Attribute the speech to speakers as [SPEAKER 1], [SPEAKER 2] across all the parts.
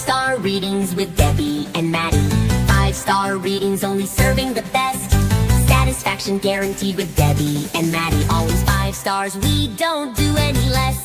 [SPEAKER 1] 5-star readings with Debbie and Matty. 5-star readings only serving the best. Satisfaction guaranteed with Debbie and Matty. Always 5 stars, we don't do any less.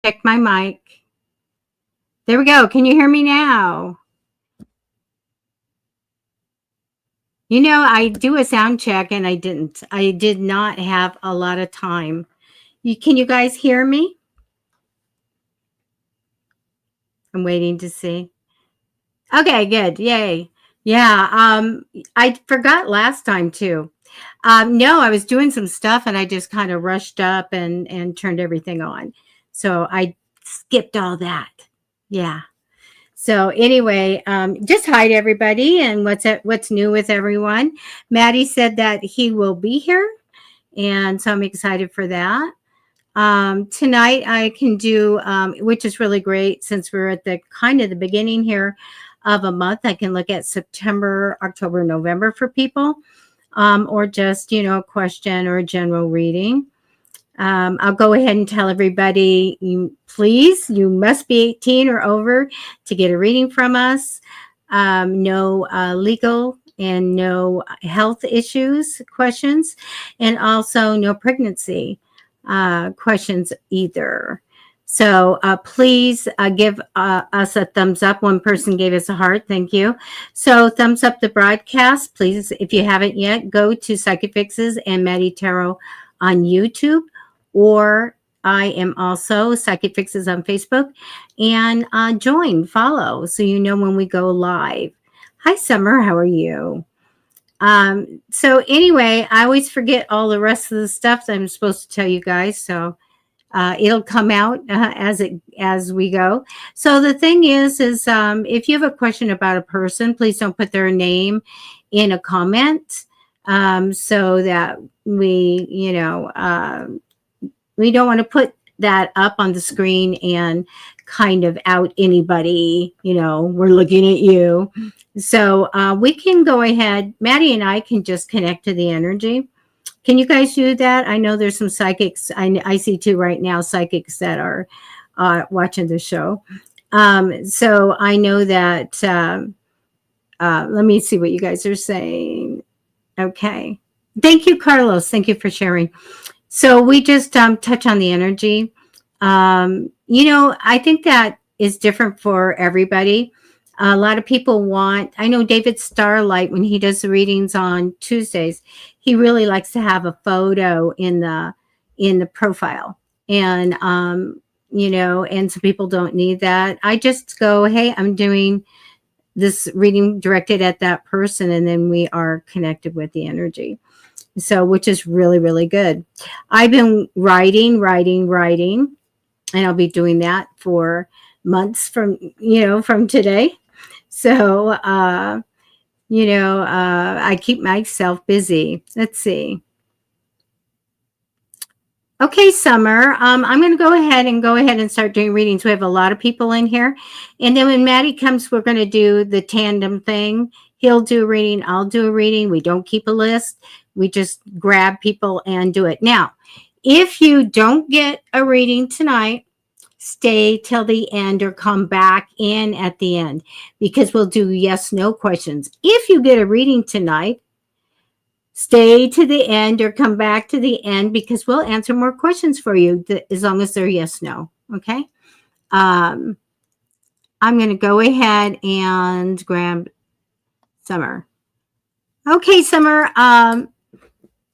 [SPEAKER 2] Check my mic. There we go. Can you hear me now? You know, I do a sound check and I didn't. I did not have a lot of time. Can you guys hear me? I'm waiting to see. Okay, good. Yay. Yeah. I forgot last time too. No, I was doing some stuff and I just kind of rushed up and turned everything on. So I skipped all that. Yeah. So anyway, just hi to everybody and what's new with everyone. Matty said that he will be here, and so I'm excited for that. Tonight I can do, which is really great since we're at the kind of the beginning here of a month. I can look at September, October, November for people, or just, you know, a question or a general reading. I'll go ahead and tell everybody, you must be 18 or over to get a reading from us. No legal and no health issues questions, and also no pregnancy questions either. So please give us a thumbs up. One person gave us a heart. Thank you. So thumbs up the broadcast. Please, if you haven't yet, go to Psychic Fixes and Matty Tarot on YouTube. Or I am also Psychic Fixes on Facebook, and follow so you know when we go live. Hi, Summer. How are you? So anyway, I always forget all the rest of the stuff that I'm supposed to tell you guys. So it'll come out as we go. So the thing is if you have a question about a person, please don't put their name in a comment, so that we, you know, we don't want to put that up on the screen and kind of out anybody, you know, we're looking at you. So we can go ahead. Matty and I can just connect to the energy. Can you guys do that? I know there's some psychics. I see too right now, psychics that are watching the show. So I know that, let me see what you guys are saying. Okay. Thank you, Carlos. Thank you for sharing. So we just touch on the energy. You know, I think that is different for everybody. A lot of people I know David Starlight, when he does the readings on Tuesdays, he really likes to have a photo in the profile. And, you know, and some people don't need that. I just go, hey, I'm doing this reading directed at that person. And then we are connected with the energy. So, which is really, really good. I've been writing, and I'll be doing that for months from today. So, you know, I keep myself busy. Let's see. Okay, Summer, I'm going to go ahead and start doing readings. We have a lot of people in here. And then when Matty comes, we're going to do the tandem thing. He'll do a reading. I'll do a reading. We don't keep a list. We just grab people and do it. Now, if you don't get a reading tonight, stay till the end or come back in at the end, because we'll do yes, no questions. If you get a reading tonight, stay to the end or come back to the end, because we'll answer more questions for you as long as they're yes, no. Okay. I'm going to go ahead and grab Summer. Okay, Summer. I'm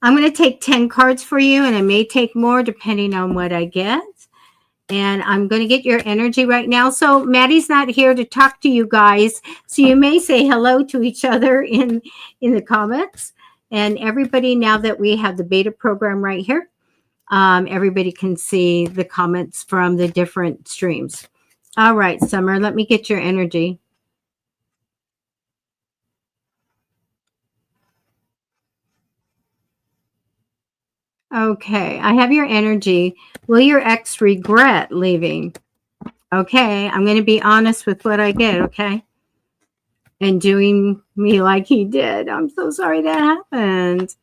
[SPEAKER 2] going to take 10 cards for you, and I may take more depending on what I get. And I'm going to get your energy right now. So Maddie's not here to talk to you guys, so you may say hello to each other in the comments. And everybody, now that we have the beta program right here, everybody can see the comments from the different streams. All right, Summer, let me get your energy. Okay, I have your energy. Will your ex regret leaving? Okay, I'm going to be honest with what I get, okay? And doing me like he did. I'm so sorry that happened.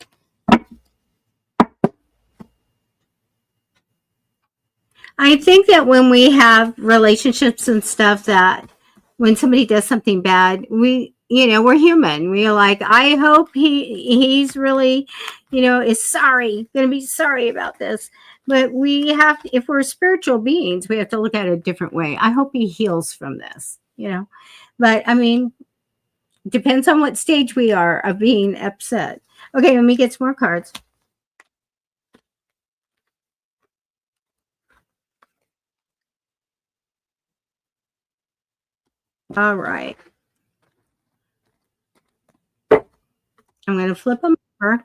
[SPEAKER 2] I think that when we have relationships and stuff, that when somebody does something bad, we're human. We're like, I hope he's really, is sorry, going to be sorry about this. But we have, if we're spiritual beings, we have to look at it a different way. I hope he heals from this, But I mean, depends on what stage we are of being upset. Okay, let me get some more cards. All right. I'm going to flip them over.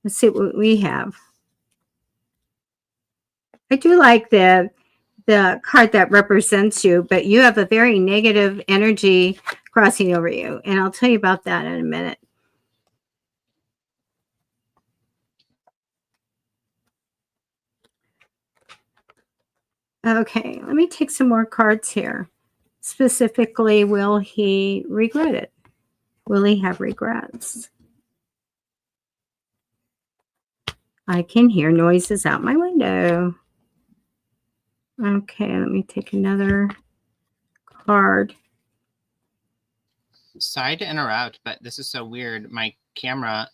[SPEAKER 2] Let's see what we have. I do like the card that represents you, but you have a very negative energy crossing over you. And I'll tell you about that in a minute. Okay, let me take some more cards here. Specifically, will he regret it? Will he have regrets? I can hear noises out my window. Okay, let me take another card.
[SPEAKER 3] Sorry to interrupt, but this is so weird. My camera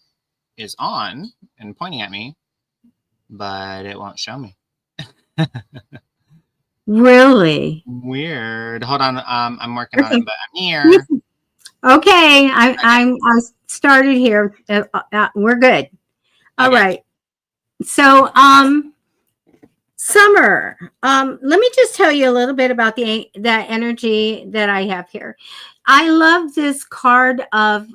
[SPEAKER 3] is on and pointing at me, but it won't show me.
[SPEAKER 2] Really?
[SPEAKER 3] Weird. Hold on. I'm working on it, but I'm here.
[SPEAKER 2] Okay, I started here. We're good. All right. So, Summer, let me just tell you a little bit about that energy that I have here. I love this card of,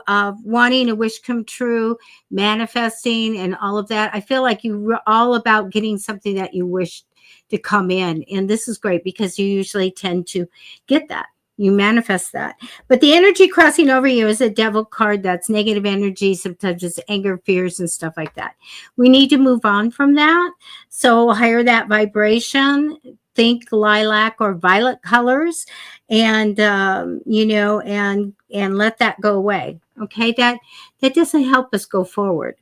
[SPEAKER 2] of wanting a wish come true, manifesting, and all of that. I feel like you're all about getting something that you wish to come in. And this is great because you usually tend to get that. You manifest that. But the energy crossing over you is a devil card. That's negative energy. Sometimes it's anger, fears, and stuff like that. We need to move on from that. So higher that vibration. Think lilac or violet colors, and and let that go away. Okay, that doesn't help us go forward.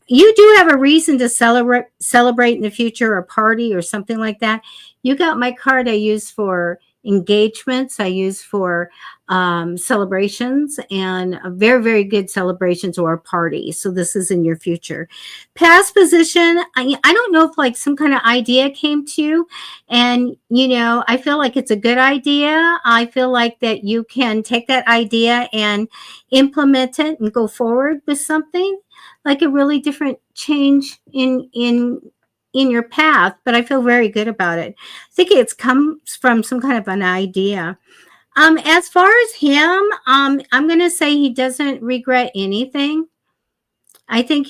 [SPEAKER 2] You do have a reason to celebrate in the future, or party or something like that. You got my card I use for engagements, I use for celebrations, and very, very good celebrations or parties. So this is in your future. Past position, I don't know if like some kind of idea came to you, and I feel like it's a good idea. I feel like that you can take that idea and implement it and go forward with something like a really different change in your path, but I feel very good about it. I think it's comes from some kind of an idea. As far as him, I'm going to say he doesn't regret anything. I think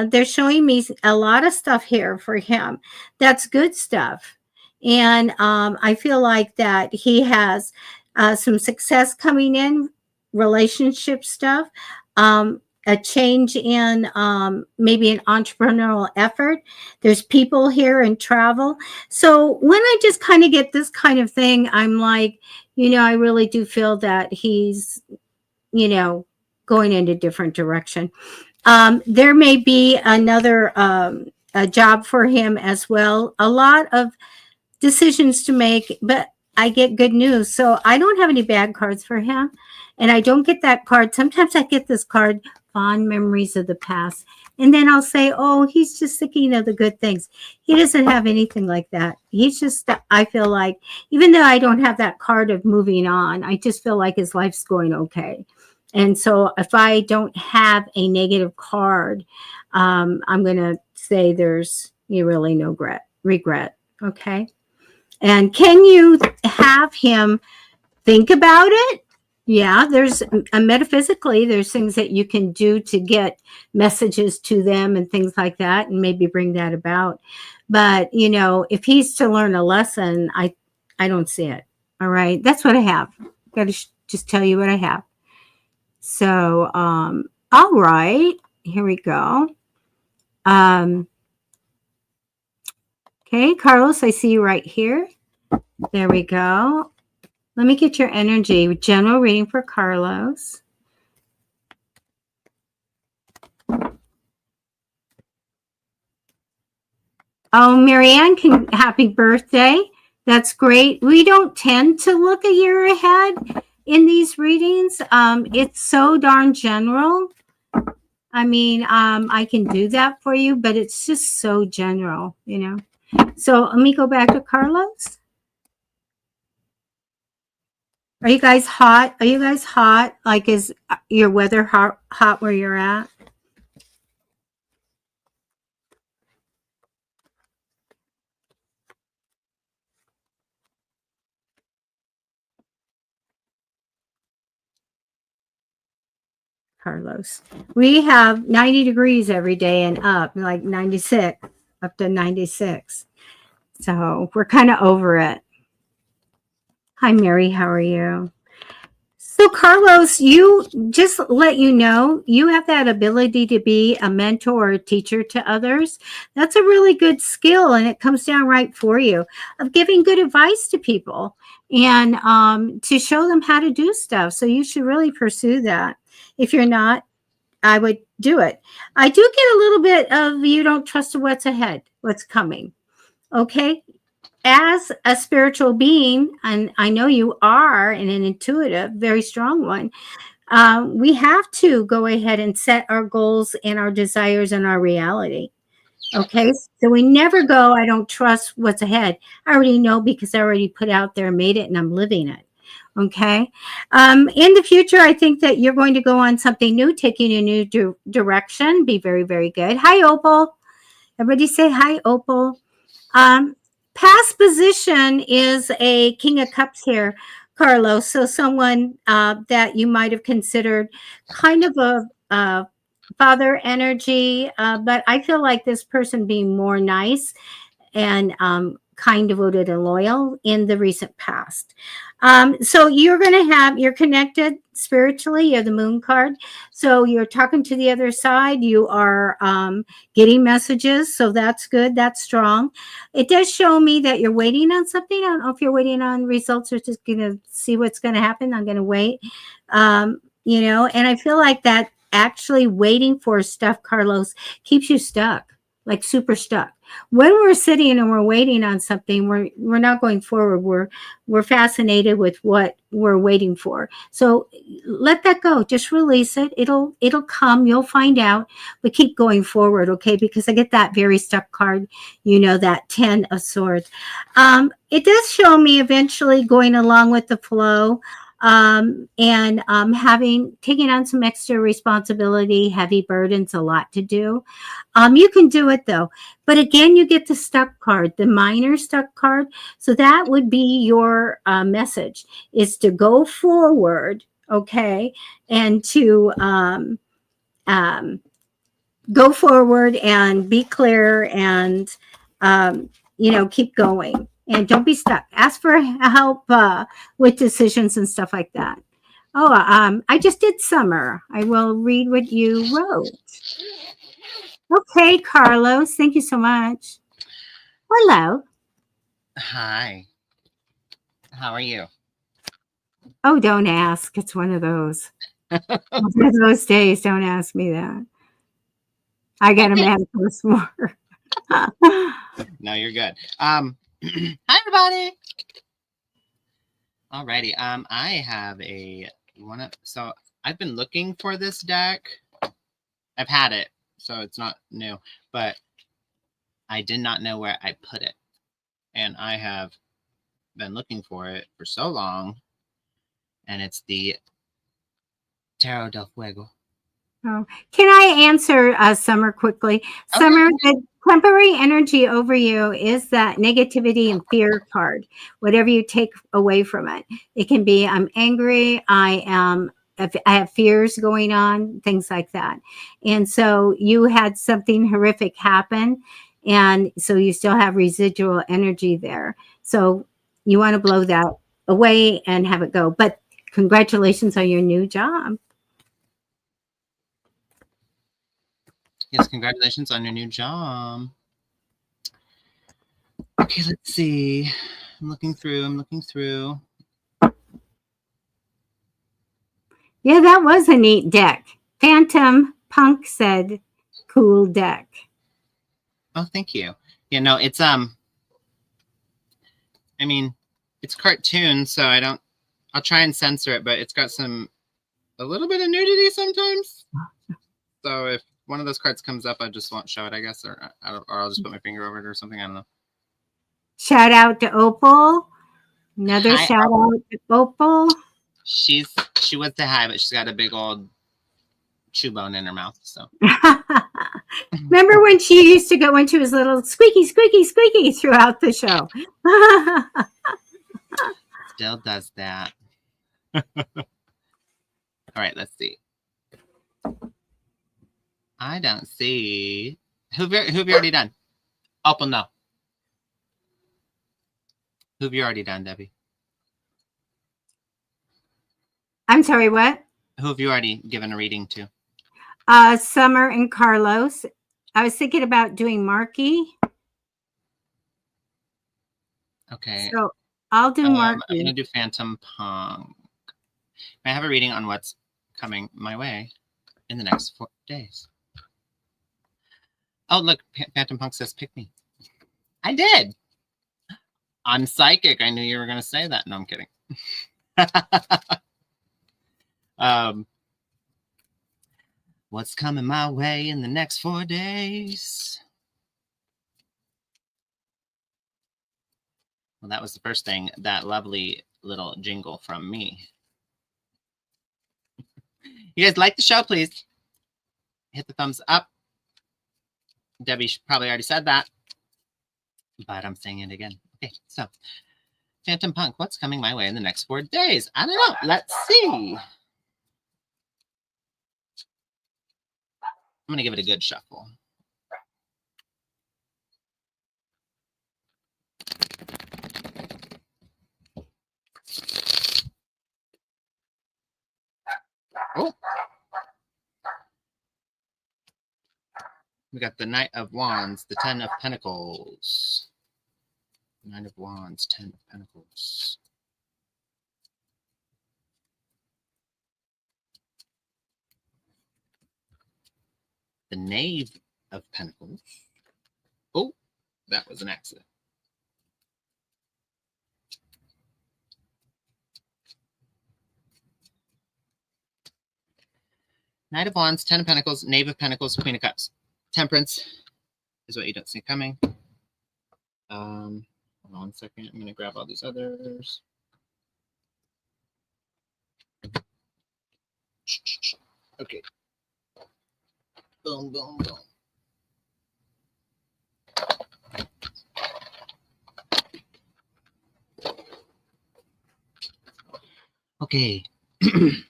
[SPEAKER 2] they're showing me a lot of stuff here for him. That's good stuff. And I feel like that he has some success coming in, relationship stuff. A change in maybe an entrepreneurial effort. There's people here and travel. So when I just kind of get this kind of thing, I'm like, I really do feel that he's, going in a different direction. There may be another a job for him as well. A lot of decisions to make, but I get good news. So I don't have any bad cards for him. And I don't get that card. Sometimes I get this card, fond memories of the past. And then I'll say, oh, he's just thinking of the good things. He doesn't have anything like that. He's just, I feel like, even though I don't have that card of moving on, I just feel like his life's going okay. And so if I don't have a negative card, I'm going to say there's really no regret. Okay. And can you have him think about it? Yeah, there's metaphysically, there's things that you can do to get messages to them and things like that, and maybe bring that about. But if he's to learn a lesson, I don't see it. All right, that's what I have. Got to just tell you what I have. So, all right, here we go. Okay, Carlos, I see you right here. There we go. Let me get your energy. General reading for Carlos. Oh, Marianne, happy birthday. That's great. We don't tend to look a year ahead in these readings. It's so darn general. I mean, I can do that for you, but it's just so general, So let me go back to Carlos. Are you guys hot? Are you guys hot? Like, is your weather hot where you're at? Carlos, we have 90 degrees every day and up, like 96, up to 96. So we're kind of over it. Hi, Mary. How are you? So, Carlos, you have that ability to be a mentor or a teacher to others. That's a really good skill, and it comes down right for you, of giving good advice to people and to show them how to do stuff. So you should really pursue that. If you're not, I would do it. I do get a little bit of you don't trust what's ahead, what's coming. Okay. As a spiritual being, and I know you are, and an intuitive, very strong one, we have to go ahead and set our goals and our desires and our reality. Okay, so we never go, I don't trust what's ahead. I already know because I already put out there, made it, and I'm living it. Okay. In the future, I think that you're going to go on something new, taking a new direction. Be very, very good. Hi, Opal. Everybody say hi, Opal. Past position is a King of Cups here, Carlos. So someone that you might have considered kind of a father energy, but I feel like this person being more nice and kind, devoted, and loyal in the recent past. So you're connected spiritually. You have the moon card. So you're talking to the other side. You are getting messages. So that's good. That's strong. It does show me that you're waiting on something. I don't know if you're waiting on results or just going to see what's going to happen. I'm going to wait. And I feel like that actually waiting for stuff, Carlos, keeps you stuck, like super stuck. When we're sitting and we're waiting on something, we're not going forward. We're fascinated with what we're waiting for. So let that go. Just release it. It'll come. You'll find out. But keep going forward, okay? Because I get that very stuck card. That 10 of Swords. It does show me eventually going along with the flow. And taking on some extra responsibility, heavy burdens, a lot to do. You can do it though. But again, you get the stuck card, the minor stuck card. So that would be your message, is to go forward, okay, and to go forward and be clear and keep going. And don't be stuck. Ask for help with decisions and stuff like that. Oh, I just did Summer. I will read what you wrote. Okay, Carlos. Thank you so much. Hello.
[SPEAKER 3] Hi. How are you?
[SPEAKER 2] Oh, don't ask. It's one of those. One of those days. Don't ask me that. I got a medical this morning.
[SPEAKER 3] No, you're good. Hi, everybody. Alrighty. I have so I've been looking for this deck. I've had it, so it's not new, but I did not know where I put it. And I have been looking for it for so long. And it's the Tarot del Fuego.
[SPEAKER 2] Oh, can I answer Summer quickly?
[SPEAKER 3] Okay.
[SPEAKER 2] Summer, the temporary energy over you is that negativity and fear card. Whatever you take away from it, it can be I'm angry, I have fears going on, things like that. And so you had something horrific happen, and so you still have residual energy there. So you want to blow that away and have it go. But congratulations on your new job.
[SPEAKER 3] Yes, congratulations on your new job. Okay, let's see. I'm looking through.
[SPEAKER 2] Yeah, that was a neat deck. Phantom Punk said, cool deck.
[SPEAKER 3] Oh, thank you. Yeah, no, it's I mean, it's cartoon, so I'll try and censor it, but it's got a little bit of nudity sometimes. So if one of those cards comes up, I just won't show it, I guess, or I'll just put my finger over it or something. I don't know.
[SPEAKER 2] Shout out to Opal. Another
[SPEAKER 3] Hi,
[SPEAKER 2] shout out to Opal.
[SPEAKER 3] She was the high, but she's got a big old chew bone in her mouth. So
[SPEAKER 2] remember when she used to go into his little squeaky, squeaky, squeaky throughout the show?
[SPEAKER 3] still does that. All right, let's see. I don't see who have you already done? Opal, no. Who have you already done, Debbie?
[SPEAKER 2] I'm sorry, what?
[SPEAKER 3] Who have you already given a reading to?
[SPEAKER 2] Summer and Carlos. I was thinking about doing Marky.
[SPEAKER 3] Okay.
[SPEAKER 2] So I'll do Marky.
[SPEAKER 3] I'm going to do Phantom Punk. I have a reading on what's coming my way in the next 4 days. Oh, look, Phantom Punk says pick me. I did. I'm psychic. I knew you were going to say that. No, I'm kidding. What's coming my way in the next 4 days? Well, that was the first thing, that lovely little jingle from me. You guys like the show, please hit the thumbs up. Debbie probably already said that, but I'm saying it again. Okay, so Phantom Punk, what's coming my way in the next 4 days? I don't know. Let's see. I'm going to give it a good shuffle. Oh. We got the Knight of Wands, the 10 of Pentacles. Knight of Wands, 10 of Pentacles. The Knave of Pentacles. Oh, that was an accident. Knight of Wands, 10 of Pentacles, Knave of Pentacles, Queen of Cups. Temperance is what you don't see coming. Hold on 1 second. I'm going to grab all these others. Okay. Boom, boom, boom. Okay. In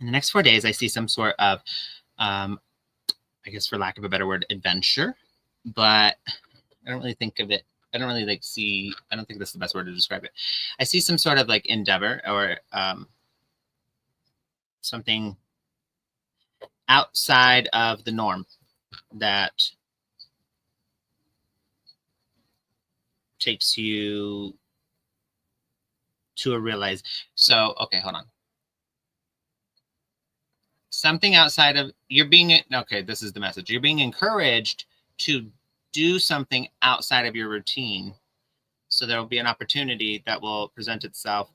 [SPEAKER 3] the next 4 days, I see some sort of, I guess for lack of a better word, adventure. But I don't really think of it. I don't really see, I don't think that's the best word to describe it. I see some sort of like endeavor or something outside of the norm that takes you to a realize. So, okay, hold on. Something outside of, okay, this is the message. You're being encouraged to do something outside of your routine So there will be an opportunity that will present itself.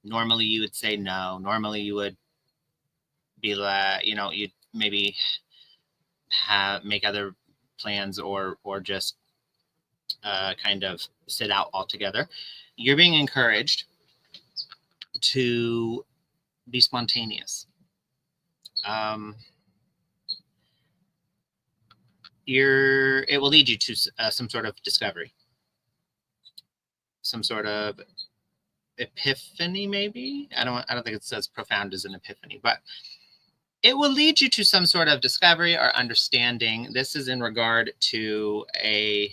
[SPEAKER 3] Normally you would say no. Normally you would be like, you'd maybe make other plans or just kind of sit out altogether. You're being encouraged to be spontaneous. It will lead you to some sort of discovery, some sort of epiphany, maybe. I don't think it's as profound as an epiphany, but it will lead you to some sort of discovery or understanding. This is in regard to a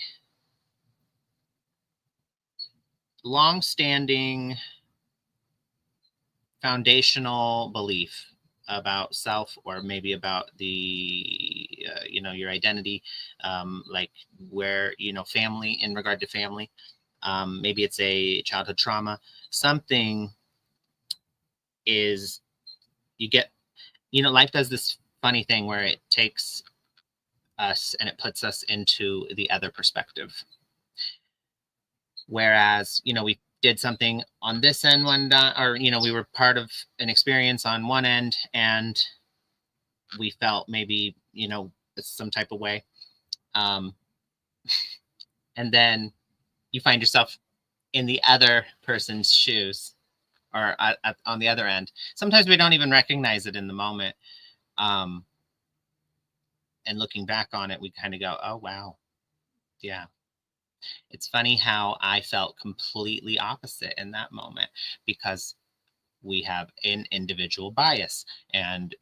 [SPEAKER 3] long-standing foundational belief about self, or maybe about the your identity, like where family, in regard to family. Maybe it's a childhood trauma. Something is, you get, life does this funny thing where it takes us and it puts us into the other perspective. Whereas, we did something on this end or we were part of an experience on one end, and we felt maybe, some type of way. And then you find yourself in the other person's shoes, or on the other end. Sometimes we don't even recognize it in the moment. And looking back on it, we kind of go, oh, wow. Yeah. It's funny how I felt completely opposite in that moment, because we have an individual bias, and,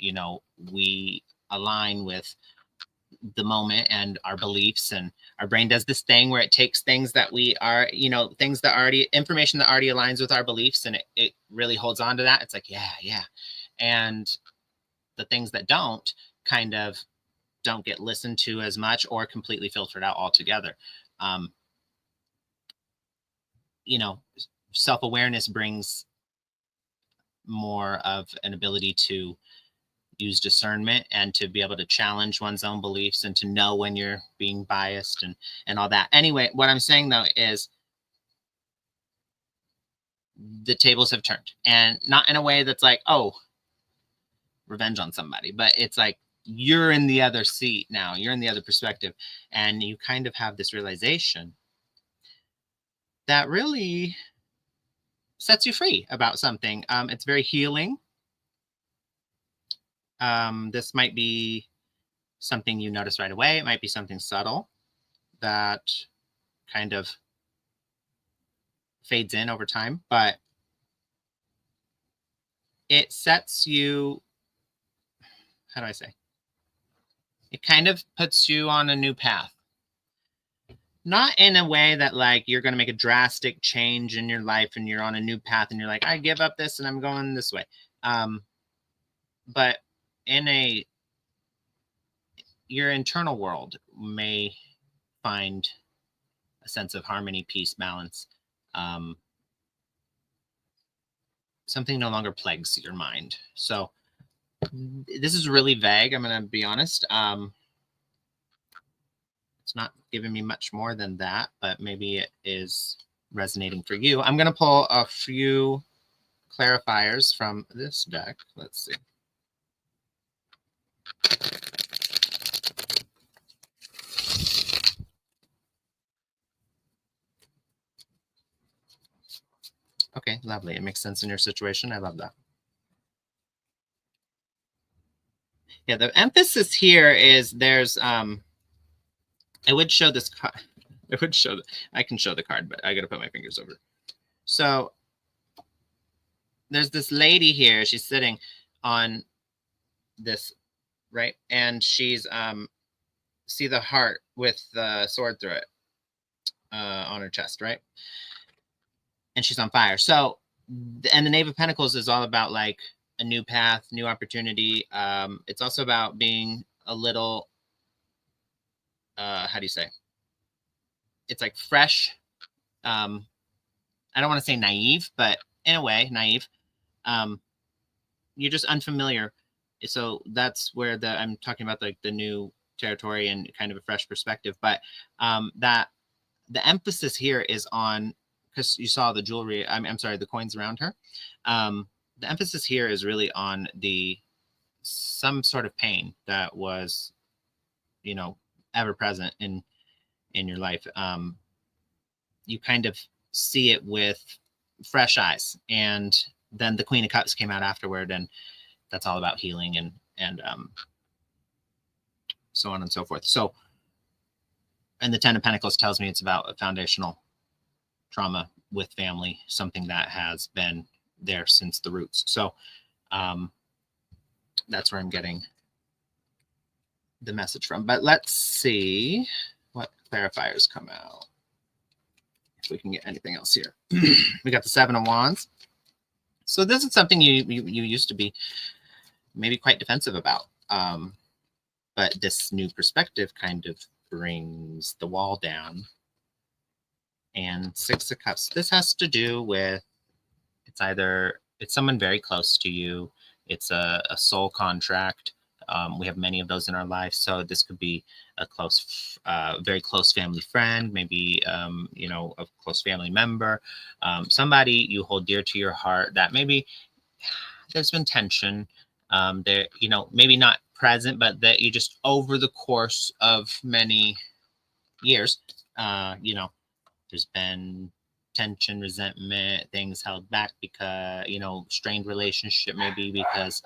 [SPEAKER 3] we align with the moment and our beliefs, and our brain does this thing where it takes things that we are, information that already aligns with our beliefs, and it really holds on to that. It's like, yeah. And the things that don't get listened to as much, or completely filtered out altogether. Self-awareness brings more of an ability to use discernment and to be able to challenge one's own beliefs, and to know when you're being biased and all that. Anyway, what I'm saying though is the tables have turned, and not in a way that's like, oh, revenge on somebody, but it's like you're in the other seat now, you're in the other perspective, and you kind of have this realization that really sets you free about something. It's very healing. This might be something you notice right away. It might be something subtle that kind of fades in over time, but it sets you, how do I say? It kind of puts you on a new path. Not in a way that like you're going to make a drastic change in your life and you're on a new path and you're like, I give up this and I'm going this way. But in your internal world may find a sense of harmony, peace, balance. Something no longer plagues your mind. So this is really vague, I'm going to be honest. It's not giving me much more than that, but maybe it is resonating for you. I'm going to pull a few clarifiers from this deck. Let's see. Okay, lovely. It makes sense in your situation. I love that. Yeah, the emphasis here is there's I would show this card. I can show the card, but I got to put my fingers over it. So there's this lady here. She's sitting on this, right? And she's see the heart with the sword through it on her chest, right? And she's on fire. So, and the Knave of Pentacles is all about like a new path, new opportunity. It's also about being a little, how do you say? It's like fresh. I don't want to say naive, but in a way, naive. You're just unfamiliar. So that's where I'm talking about like the new territory and kind of a fresh perspective. But that the emphasis here is on, because you saw the jewelry, I'm sorry, the coins around her. The emphasis here is really on some sort of pain that was, you know, ever present in your life. You kind of see it with fresh eyes, and then the Queen of Cups came out afterward, and that's all about healing and so on and so forth. So, and the Ten of Pentacles tells me it's about a foundational trauma with family, something that has been there since the roots. So that's where I'm getting the message from. But let's see what clarifiers come out, if we can get anything else here. We got the Seven of Wands. So this is something you used to be maybe quite defensive about. But this new perspective kind of brings the wall down. And Six of Cups. This has to do with, it's someone very close to you. It's a soul contract. We have many of those in our life. So this could be a very close family friend, maybe, you know, a close family member, somebody you hold dear to your heart that maybe there's been tension there, you know, maybe not present, but that you just over the course of many years, you know, there's been tension, resentment, things held back because, you know, strained relationship, maybe because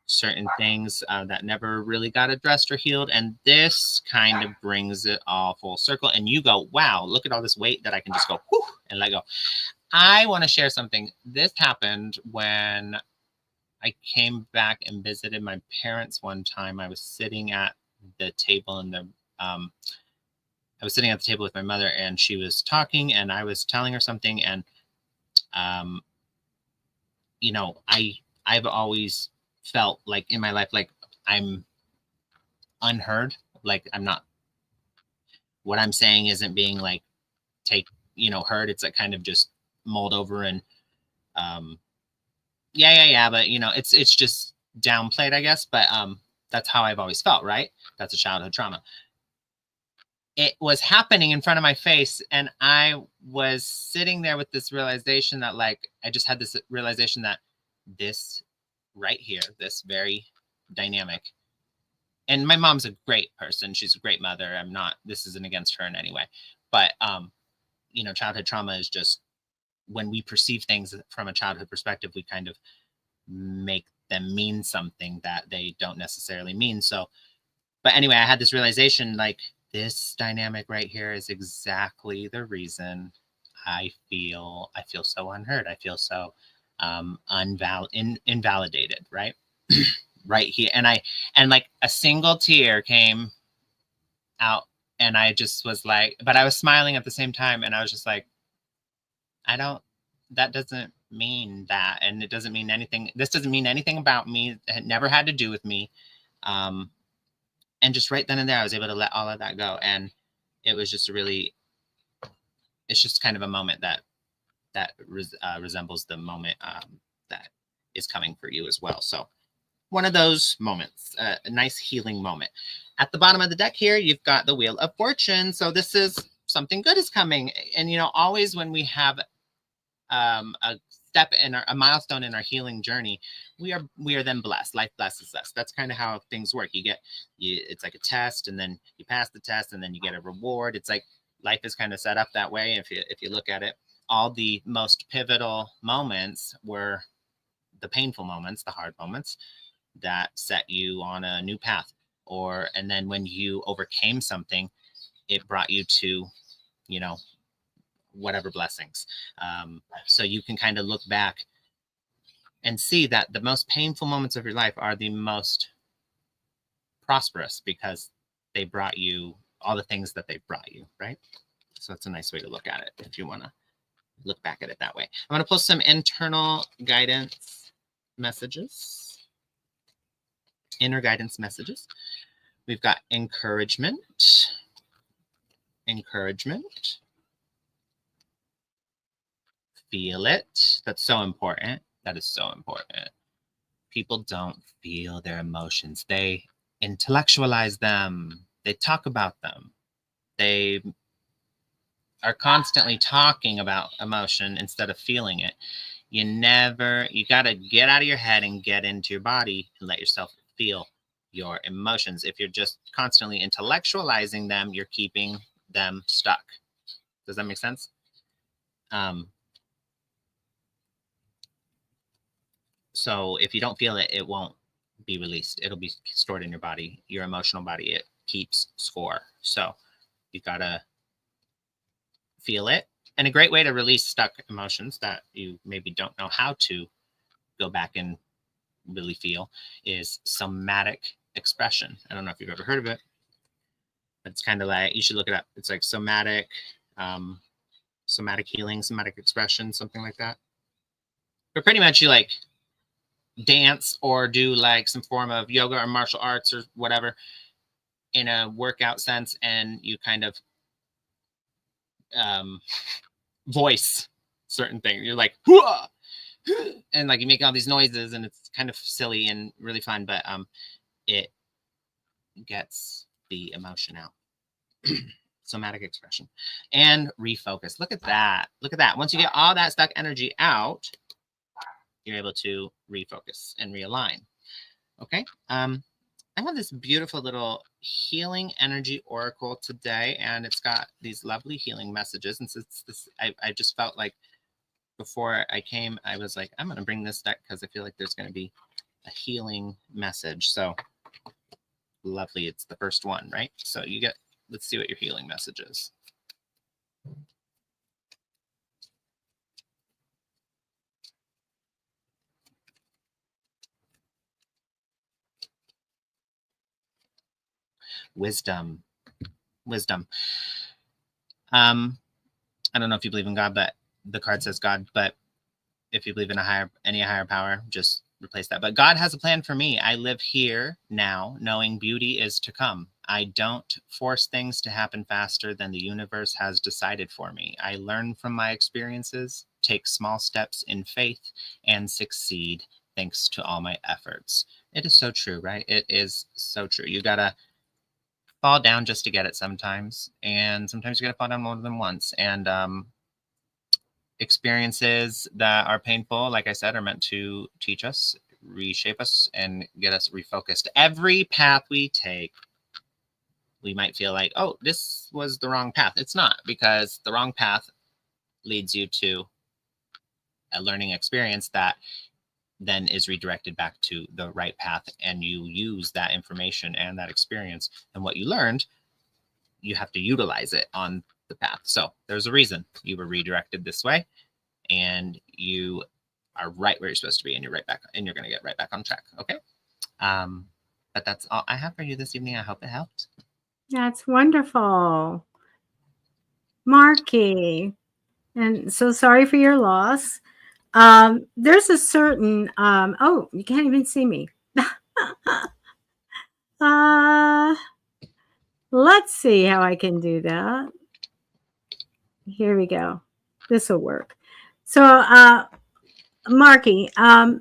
[SPEAKER 3] certain things that never really got addressed or healed. And this kind of brings it all full circle. And you go, wow, look at all this weight that I can just go, whew, and let go. I want to share something. This happened when I came back and visited my parents one time. I was sitting at the table in the, I was sitting at the table with my mother, and she was talking, and I was telling her something. And, you know, I've always felt like in my life, like I'm unheard, like I'm not, what I'm saying isn't being like heard. It's like kind of just mulled over and, yeah. But you know, it's just downplayed, I guess. But, that's how I've always felt, right? That's a childhood trauma. It was happening in front of my face, and I was sitting there with this realization that, like, I just had this realization that this right here, this very dynamic, and my mom's a great person. She's a great mother. This isn't against her in any way, but, you know, childhood trauma is just when we perceive things from a childhood perspective, we kind of make them mean something that they don't necessarily mean. So, but anyway, I had this realization, like, this dynamic right here is exactly the reason I feel so unheard. I feel so invalidated, right? Right here. And like a single tear came out, and I just was like, but I was smiling at the same time, and I was just like, that doesn't mean that, and it doesn't mean anything. This doesn't mean anything about me. It never had to do with me. And just right then and there, I was able to let all of that go. And it was just it's just kind of a moment that resembles the moment that is coming for you as well. So one of those moments, a nice healing moment. At the bottom of the deck here, you've got the Wheel of Fortune. So this is something good is coming. And, you know, always when we have a step in a milestone in our healing journey, we are then blessed. Life blesses us. That's kind of how things work. It's like a test, and then you pass the test, and then you get a reward. It's like life is kind of set up that way. If you look at it, all the most pivotal moments were the painful moments, the hard moments that set you on a new path. And then when you overcame something, it brought you to, you know, whatever blessings. So you can kind of look back and see that the most painful moments of your life are the most prosperous, because they brought you all the things that they brought you, right? So that's a nice way to look at it if you want to look back at it that way. I'm going to pull some internal guidance messages, inner guidance messages. We've got encouragement. Feel it. That's so important. That is so important. People don't feel their emotions. They intellectualize them. They talk about them. They are constantly talking about emotion instead of feeling it, you got to get out of your head and get into your body and let yourself feel your emotions. If you're just constantly intellectualizing them, you're keeping them stuck. Does that make sense? So if you don't feel it, it won't be released. It'll be stored in your body, your emotional body. It keeps score. So you gotta feel it. And a great way to release stuck emotions that you maybe don't know how to go back and really feel is somatic expression. I don't know if you've ever heard of it. It's kind of like, you should look it up. It's like somatic healing, somatic expression, something like that. But pretty much you like dance or do like some form of yoga or martial arts or whatever in a workout sense, and you kind of voice certain things. You're like, "Hua!" And like you make all these noises, and it's kind of silly and really fun, but it gets the emotion out. Somatic expression and refocus. Look at that. Look at that. Once you get all that stuck energy out, you're able to refocus and realign. Okay. I have this beautiful little healing energy oracle today, and it's got these lovely healing messages. And since this, I just felt like before I came, I was like, I'm going to bring this deck because I feel like there's going to be a healing message. So lovely. It's the first one, right? So you get, let's see what your healing message is. Wisdom. I don't know if you believe in God, but the card says God, but if you believe in any higher power, just replace that. But God has a plan for me. I live here now, knowing beauty is to come. I don't force things to happen faster than the universe has decided for me. I learn from my experiences, take small steps in faith, and succeed thanks to all my efforts. It is so true, right? It is so true. You gotta fall down just to get it sometimes, and sometimes you gotta fall down more than once. And experiences that are painful, like I said, are meant to teach us, reshape us, and get us refocused. Every path we take, we might feel like, oh, this was the wrong path. It's not, because the wrong path leads you to a learning experience that then is redirected back to the right path, and you use that information and that experience and what you learned, you have to utilize it on the path. So there's a reason you were redirected this way, and you are right where you're supposed to be, and you're right back, and you're going to get right back on track. Okay. But that's all I have for you this evening. I hope it helped.
[SPEAKER 2] That's wonderful. Marky. And so sorry for your loss. There's a certain, oh, you can't even see me. Let's see how I can do that. Here we go. This will work. So, Marky,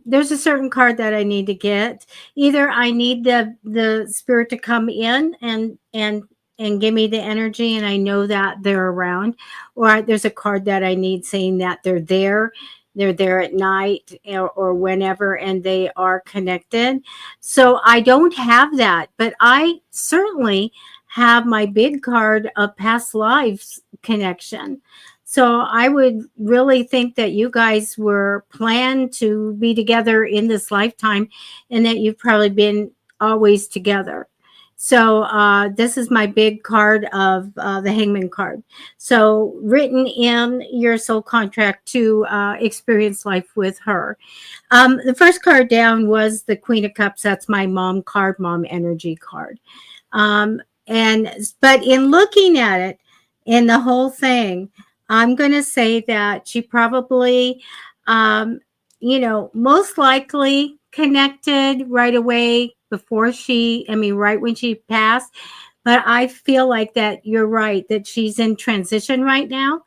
[SPEAKER 2] there's a certain card that I need to get. Either I need the spirit to come in and give me the energy, and I know that they're around, or there's a card that I need saying that they're there. They're there at night or whenever, and they are connected. So I don't have that, but I certainly have my big card of past lives connection. So I would really think that you guys were planned to be together in this lifetime, and that you've probably been always together. So this is my big card of the Hangman card. So written in your soul contract to experience life with her. The first card down was the Queen of Cups. That's my mom card, mom energy card. But in looking at it, in the whole thing, I'm going to say that she probably, most likely connected right away right when she passed. But I feel like that you're right, that she's in transition right now.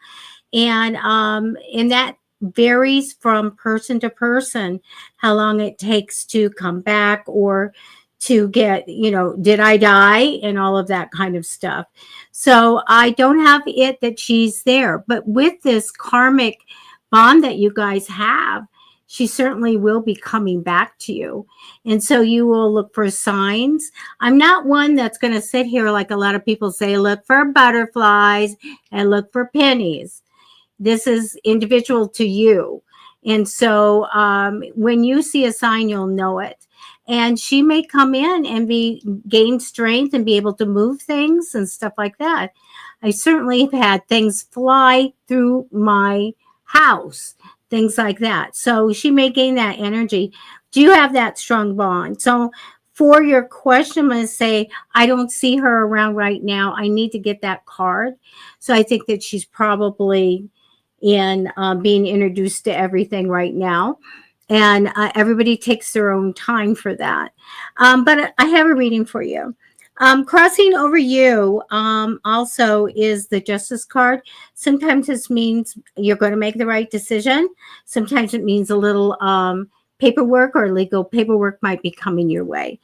[SPEAKER 2] And that varies from person to person, how long it takes to come back or to get, did I die and all of that kind of stuff. So I don't have it that she's there. But with this karmic bond that you guys have, she certainly will be coming back to you. And so you will look for signs. I'm not one that's going to sit here like a lot of people say, look for butterflies and look for pennies. This is individual to you. And so when you see a sign, you'll know it. And she may come in and gain strength and be able to move things and stuff like that. I certainly have had things fly through my house, things like that. So she may gain that energy. Do you have that strong bond? So for your question, I'm going to say, I don't see her around right now. I need to get that card. So I think that she's probably in being introduced to everything right now. And everybody takes their own time for that. But I have a reading for you. Crossing over you also is the Justice card. Sometimes this means you're going to make the right decision. Sometimes it means a little paperwork or legal paperwork might be coming your way.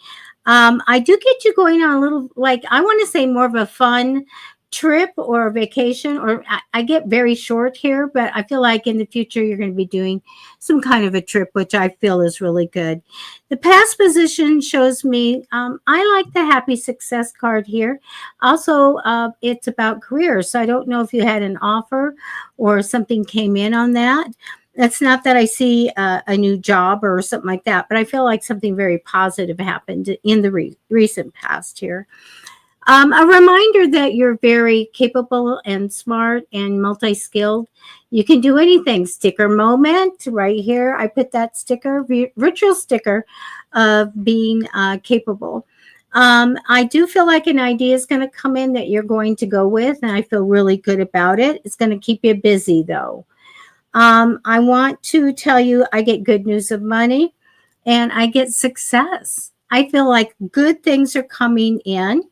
[SPEAKER 2] I do get you going on a little, like, I want to say more of a fun trip or a vacation, or I get very short here, but I feel like in the future you're going to be doing some kind of a trip, which I feel is really good. The past position shows me, I like the happy success card here. Also, it's about career. So I don't know if you had an offer or something came in on that. It's not that I see a new job or something like that, but I feel like something very positive happened in the recent past here. A reminder that you're very capable and smart and multi-skilled. You can do anything. Sticker moment right here. I put that sticker, virtual sticker of being capable. I do feel like an idea is going to come in that you're going to go with, and I feel really good about it. It's going to keep you busy, though. I want to tell you I get good news of money, and I get success. I feel like good things are coming in.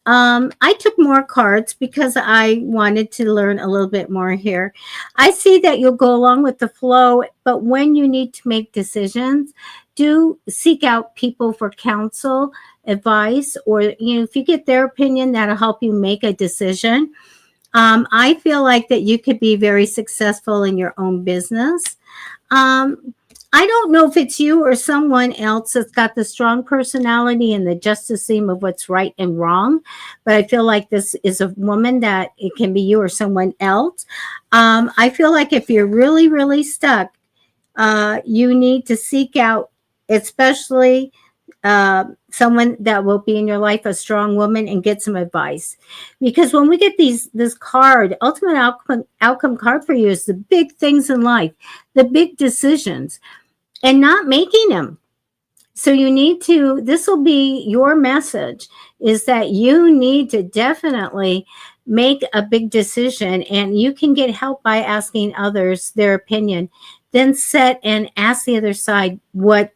[SPEAKER 2] I took more cards because I wanted to learn a little bit more here. I see that you'll go along with the flow, but when you need to make decisions, do seek out people for counsel, advice, or if you get their opinion, that'll help you make a decision. I feel like that you could be very successful in your own business. I don't know if it's you or someone else that's got the strong personality and the justice theme of what's right and wrong, but I feel like this is a woman that it can be you or someone else. I feel like if you're really, really stuck, you need to seek out, especially someone that will be in your life, a strong woman, and get some advice. Because when we get this card, ultimate outcome card for you is the big things in life, the big decisions, and not making them. So you need to, this will be your message, is that you need to definitely make a big decision, and you can get help by asking others their opinion. Then set and ask the other side, what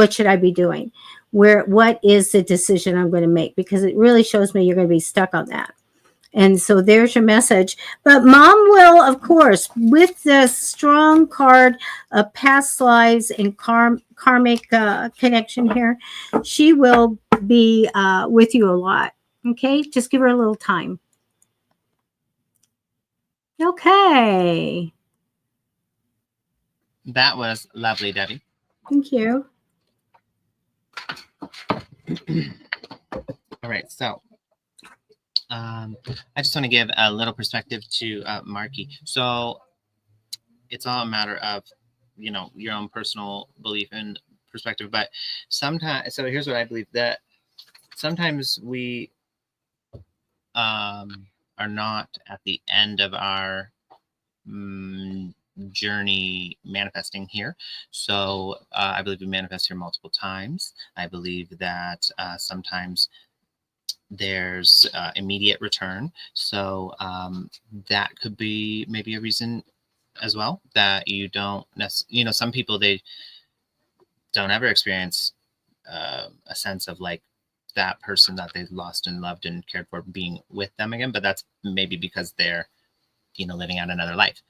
[SPEAKER 2] should I be doing? What is the decision I'm going to make? Because it really shows me you're going to be stuck on that. And so there's your message. But mom will, of course, with the strong card of past lives and karmic connection here, she will be with you a lot. Okay, just give her a little time. Okay.
[SPEAKER 3] That was lovely, Debbie.
[SPEAKER 2] Thank you.
[SPEAKER 3] All right, so I just want to give a little perspective to Marky. So it's all a matter of, your own personal belief and perspective. But sometimes, so here's what I believe, that sometimes we are not at the end of our journey manifesting here. So I believe we manifest here multiple times. I believe that sometimes there's immediate return. So that could be maybe a reason as well, that you don't necessarily, some people, they don't ever experience a sense of like that person that they lost and loved and cared for being with them again. But that's maybe because they're, living out another life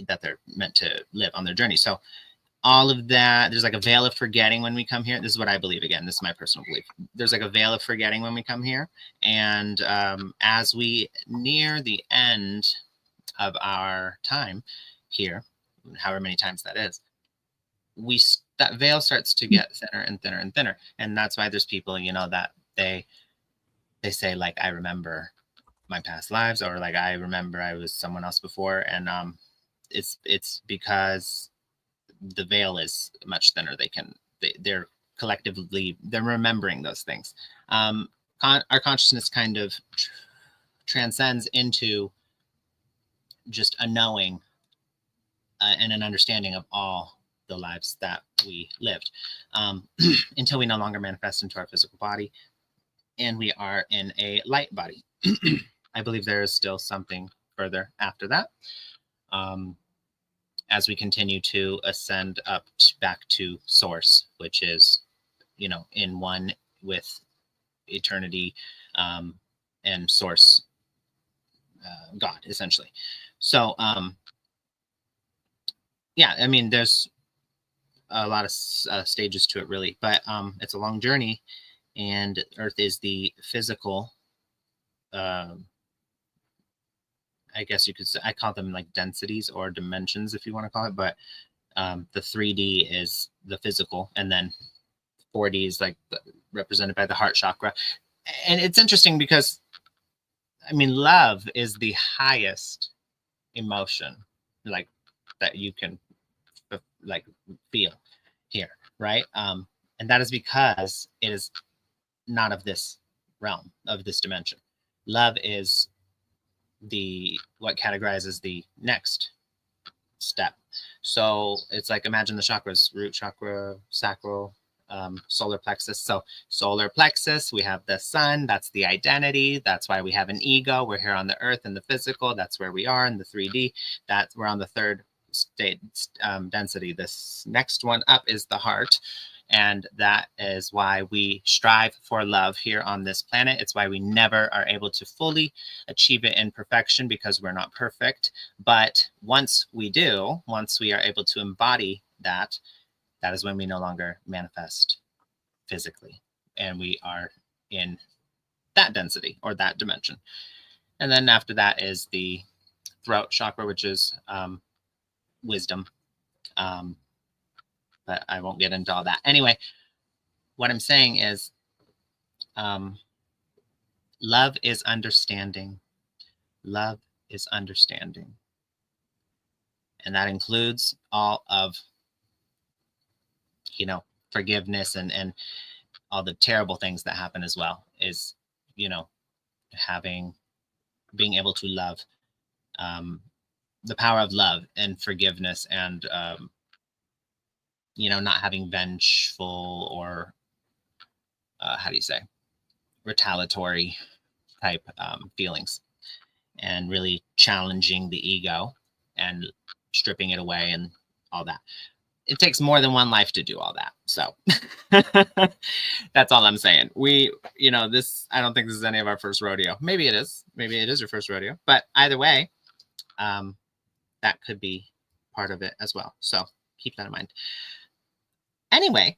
[SPEAKER 3] that they're meant to live on their journey. So all of that. There's like a veil of forgetting when we come here. This is what I believe. Again, this is my personal belief. There's like a veil of forgetting when we come here. And as we near the end of our time here, however many times that is, that veil starts to get thinner and thinner and thinner. And that's why there's people, you know, that they say, like, I remember my past lives, or like, I remember I was someone else before. And it's because the veil is much thinner. They're collectively, they're remembering those things. Our consciousness kind of transcends into just a knowing and an understanding of all the lives that we lived, until we no longer manifest into our physical body and we are in a light body. I believe there is still something further after that, as we continue to ascend up back to source, which is, you know, in one with eternity, and source, God, essentially. So yeah, I mean, there's a lot of stages to it, really, but it's a long journey. And Earth is the physical, I guess you could say, I call them like densities or dimensions, if you want to call it, but the 3D is the physical, and then 4D is like represented by the heart chakra. And it's interesting because, I mean, love is the highest emotion, like, that you can like feel here, right? And that is because it is not of this realm, of this dimension. Love is what categorizes the next step. So it's like, imagine the chakras: root chakra, sacral, solar plexus. So solar plexus, we have the sun, that's the identity, that's why we have an ego. We're here on the earth in the physical, that's where we are in the 3D, that we're on the third state, density. This next one up is the heart, and that is why we strive for love here on this planet. It's why we never are able to fully achieve it in perfection, because we're not perfect. But once we do, once we are able to embody that, that is when we no longer manifest physically, and we are in that density or that dimension. And then after that is the throat chakra, which is wisdom. But I won't get into all that. Anyway, what I'm saying is, love is understanding. Love is understanding. And that includes all of, you know, forgiveness and all the terrible things that happen as well, is, you know, being able to love, the power of love and forgiveness, and you know, not having vengeful or how do you say, retaliatory type feelings, and really challenging the ego and stripping it away and all that. It takes more than one life to do all that. So that's all I'm saying. You know, I don't think this is any of our first rodeo. Maybe it is. Maybe it is your first rodeo. But either way, that could be part of it as well. So keep that in mind. Anyway,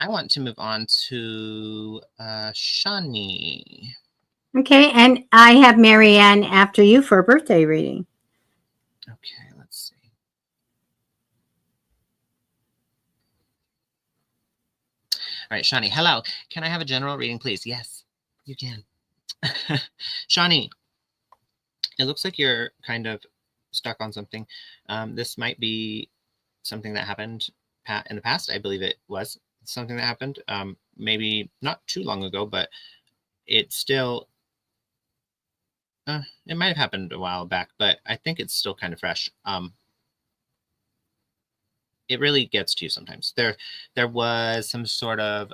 [SPEAKER 3] I want to move on to Shani.
[SPEAKER 2] Okay, and I have Marianne after you for a birthday reading.
[SPEAKER 3] Okay, let's see. All right, Shani, hello. Can I have a general reading, please? Yes, you can. Shani, it looks like you're kind of stuck on something. This might be something that happened in the past. I believe it was something that happened, maybe not too long ago, but it still, it might have happened a while back, but I think it's still kind of fresh. It really gets to you sometimes. There was some sort of,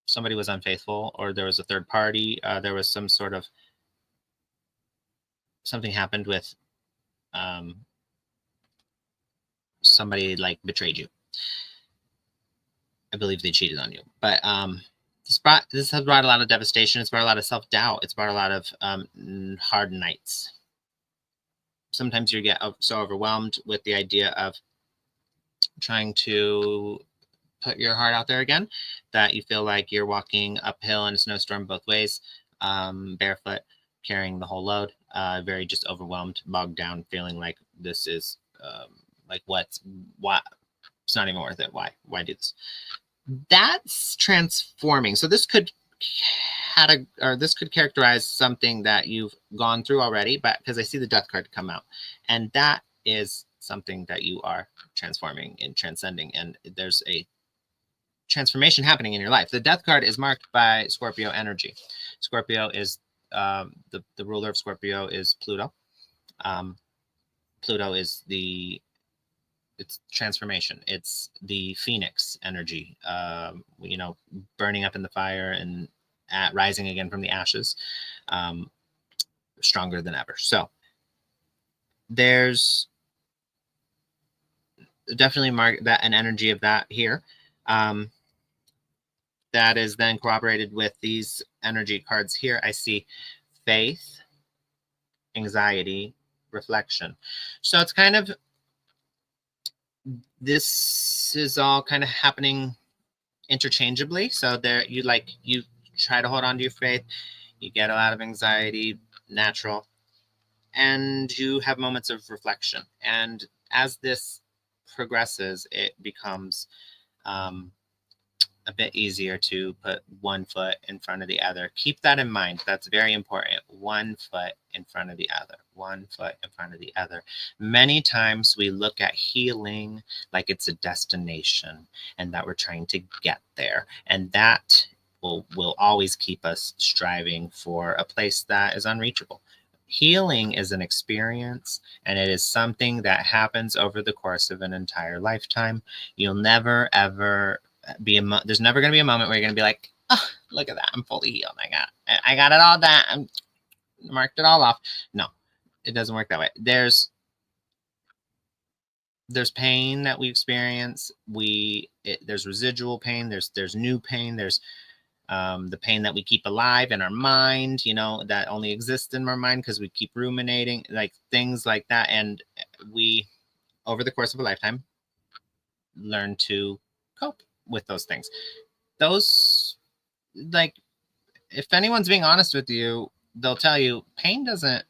[SPEAKER 3] somebody was unfaithful, or there was a third party. There was some sort of, something happened with, somebody like betrayed you. I believe they cheated on you, but this has brought a lot of devastation. It's brought a lot of self-doubt. It's brought a lot of hard nights. sometimes you get so overwhelmed with the idea of trying to put your heart out there again that you feel like you're walking uphill in a snowstorm both ways, barefoot, carrying the whole load, very just overwhelmed, bogged down, feeling like this is like why it's not even worth it. Why do this? That's transforming. So this could characterize something that you've gone through already, but because I see the death card come out, and that is something that you are transforming and transcending, and there's a transformation happening in your life. The death card is marked by Scorpio energy. Scorpio is the ruler of Scorpio is Pluto. Pluto is it's transformation. It's the phoenix energy, you know, burning up in the fire and rising again from the ashes, stronger than ever. So there's definitely an energy of that here. That is then corroborated with these energy cards here. I see faith, anxiety, reflection. So it's kind of, this is all kind of happening interchangeably. So there, you try to hold on to your faith, you get a lot of anxiety, natural, and you have moments of reflection. And as this progresses, it becomes a bit easier to put one foot in front of the other. Keep that in mind. That's very important. One foot in front of the other. One foot in front of the other. Many times we look at healing like it's a destination and that we're trying to get there. And that will always keep us striving for a place that is unreachable. Healing is an experience, and it is something that happens over the course of an entire lifetime. You'll never, ever there's never going to be a moment where you're going to be like, oh, look at that, I'm fully healed. I got it all done. I marked it all off. No, it doesn't work that way. There's pain that we experience. There's residual pain. There's new pain. There's the pain that we keep alive in our mind, you know, that only exists in our mind because we keep ruminating, like things like that. And we, over the course of a lifetime, learn to cope with those things. Those, like, if anyone's being honest with you, they'll tell you pain doesn't,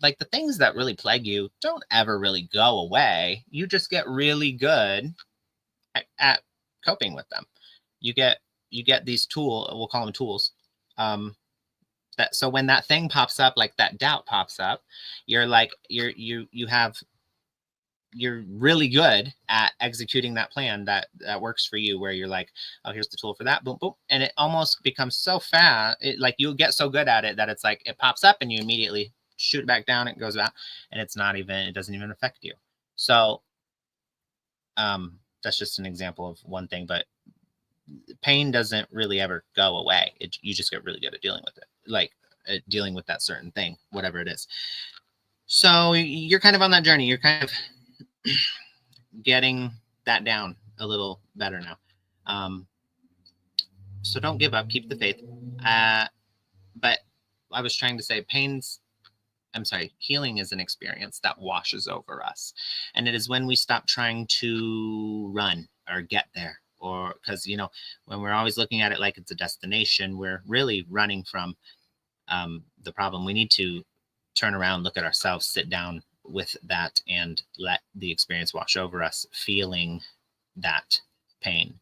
[SPEAKER 3] like, the things that really plague you don't ever really go away. You just get really good at coping with them. You get these we'll call them tools. So when that thing pops up, like that doubt pops up, you're like, you're really good at executing that plan that works for you, where you're like, oh, here's the tool for that, boom, boom. And it almost becomes so fast, like you'll get so good at it that it's like, it pops up and you immediately shoot it back down, it goes out, and it doesn't even affect you. So that's just an example of one thing, but pain doesn't really ever go away. You just get really good at dealing with it, like dealing with that certain thing, whatever it is. So you're kind of on that journey. You're kind of getting that down a little better now. So don't give up. Keep the faith. But I was trying to say healing is an experience that washes over us. And it is when we stop trying to run or get there, or because, you know, when we're always looking at it like it's a destination, we're really running from the problem. We need to turn around, look at ourselves, sit down with that, and let the experience wash over us, feeling that pain,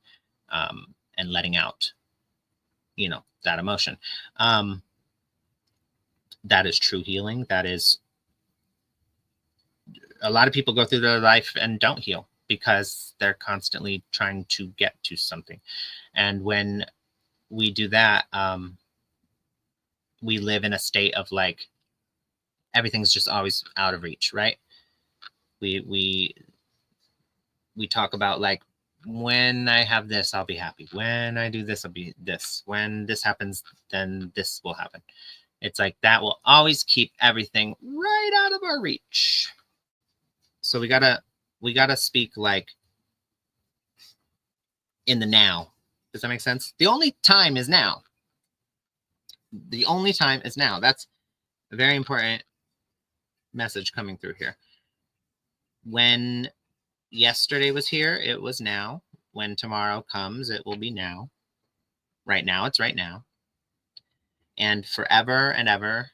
[SPEAKER 3] and letting out, you know, that emotion. That is true healing. That is, a lot of people go through their life and don't heal because they're constantly trying to get to something. And when we do that, we live in a state of like, everything's just always out of reach, right? We talk about like, when I have this, I'll be happy. When I do this, I'll be this. When this happens, then this will happen. It's like that will always keep everything right out of our reach. So we gotta speak like in the now. Does that make sense? The only time is now. The only time is now. That's very important message coming through here. When yesterday was here, it was now. When tomorrow comes, it will be now. Right now, it's right now. And forever and ever,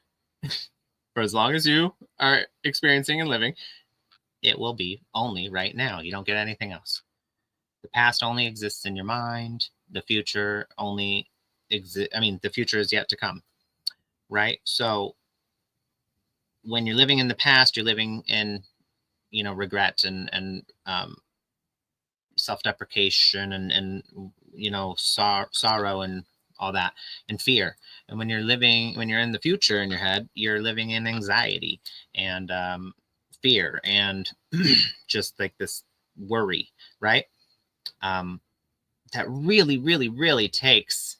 [SPEAKER 3] for as long as you are experiencing and living, it will be only right now. You don't get anything else. The past only exists in your mind. The future only exists. I mean, the future is yet to come, right? So when you're living in the past, you're living in, regret and self-deprecation and sorrow and all that, and fear. And when you're in the future in your head, you're living in anxiety and fear and just like this worry, right? That really, really, really takes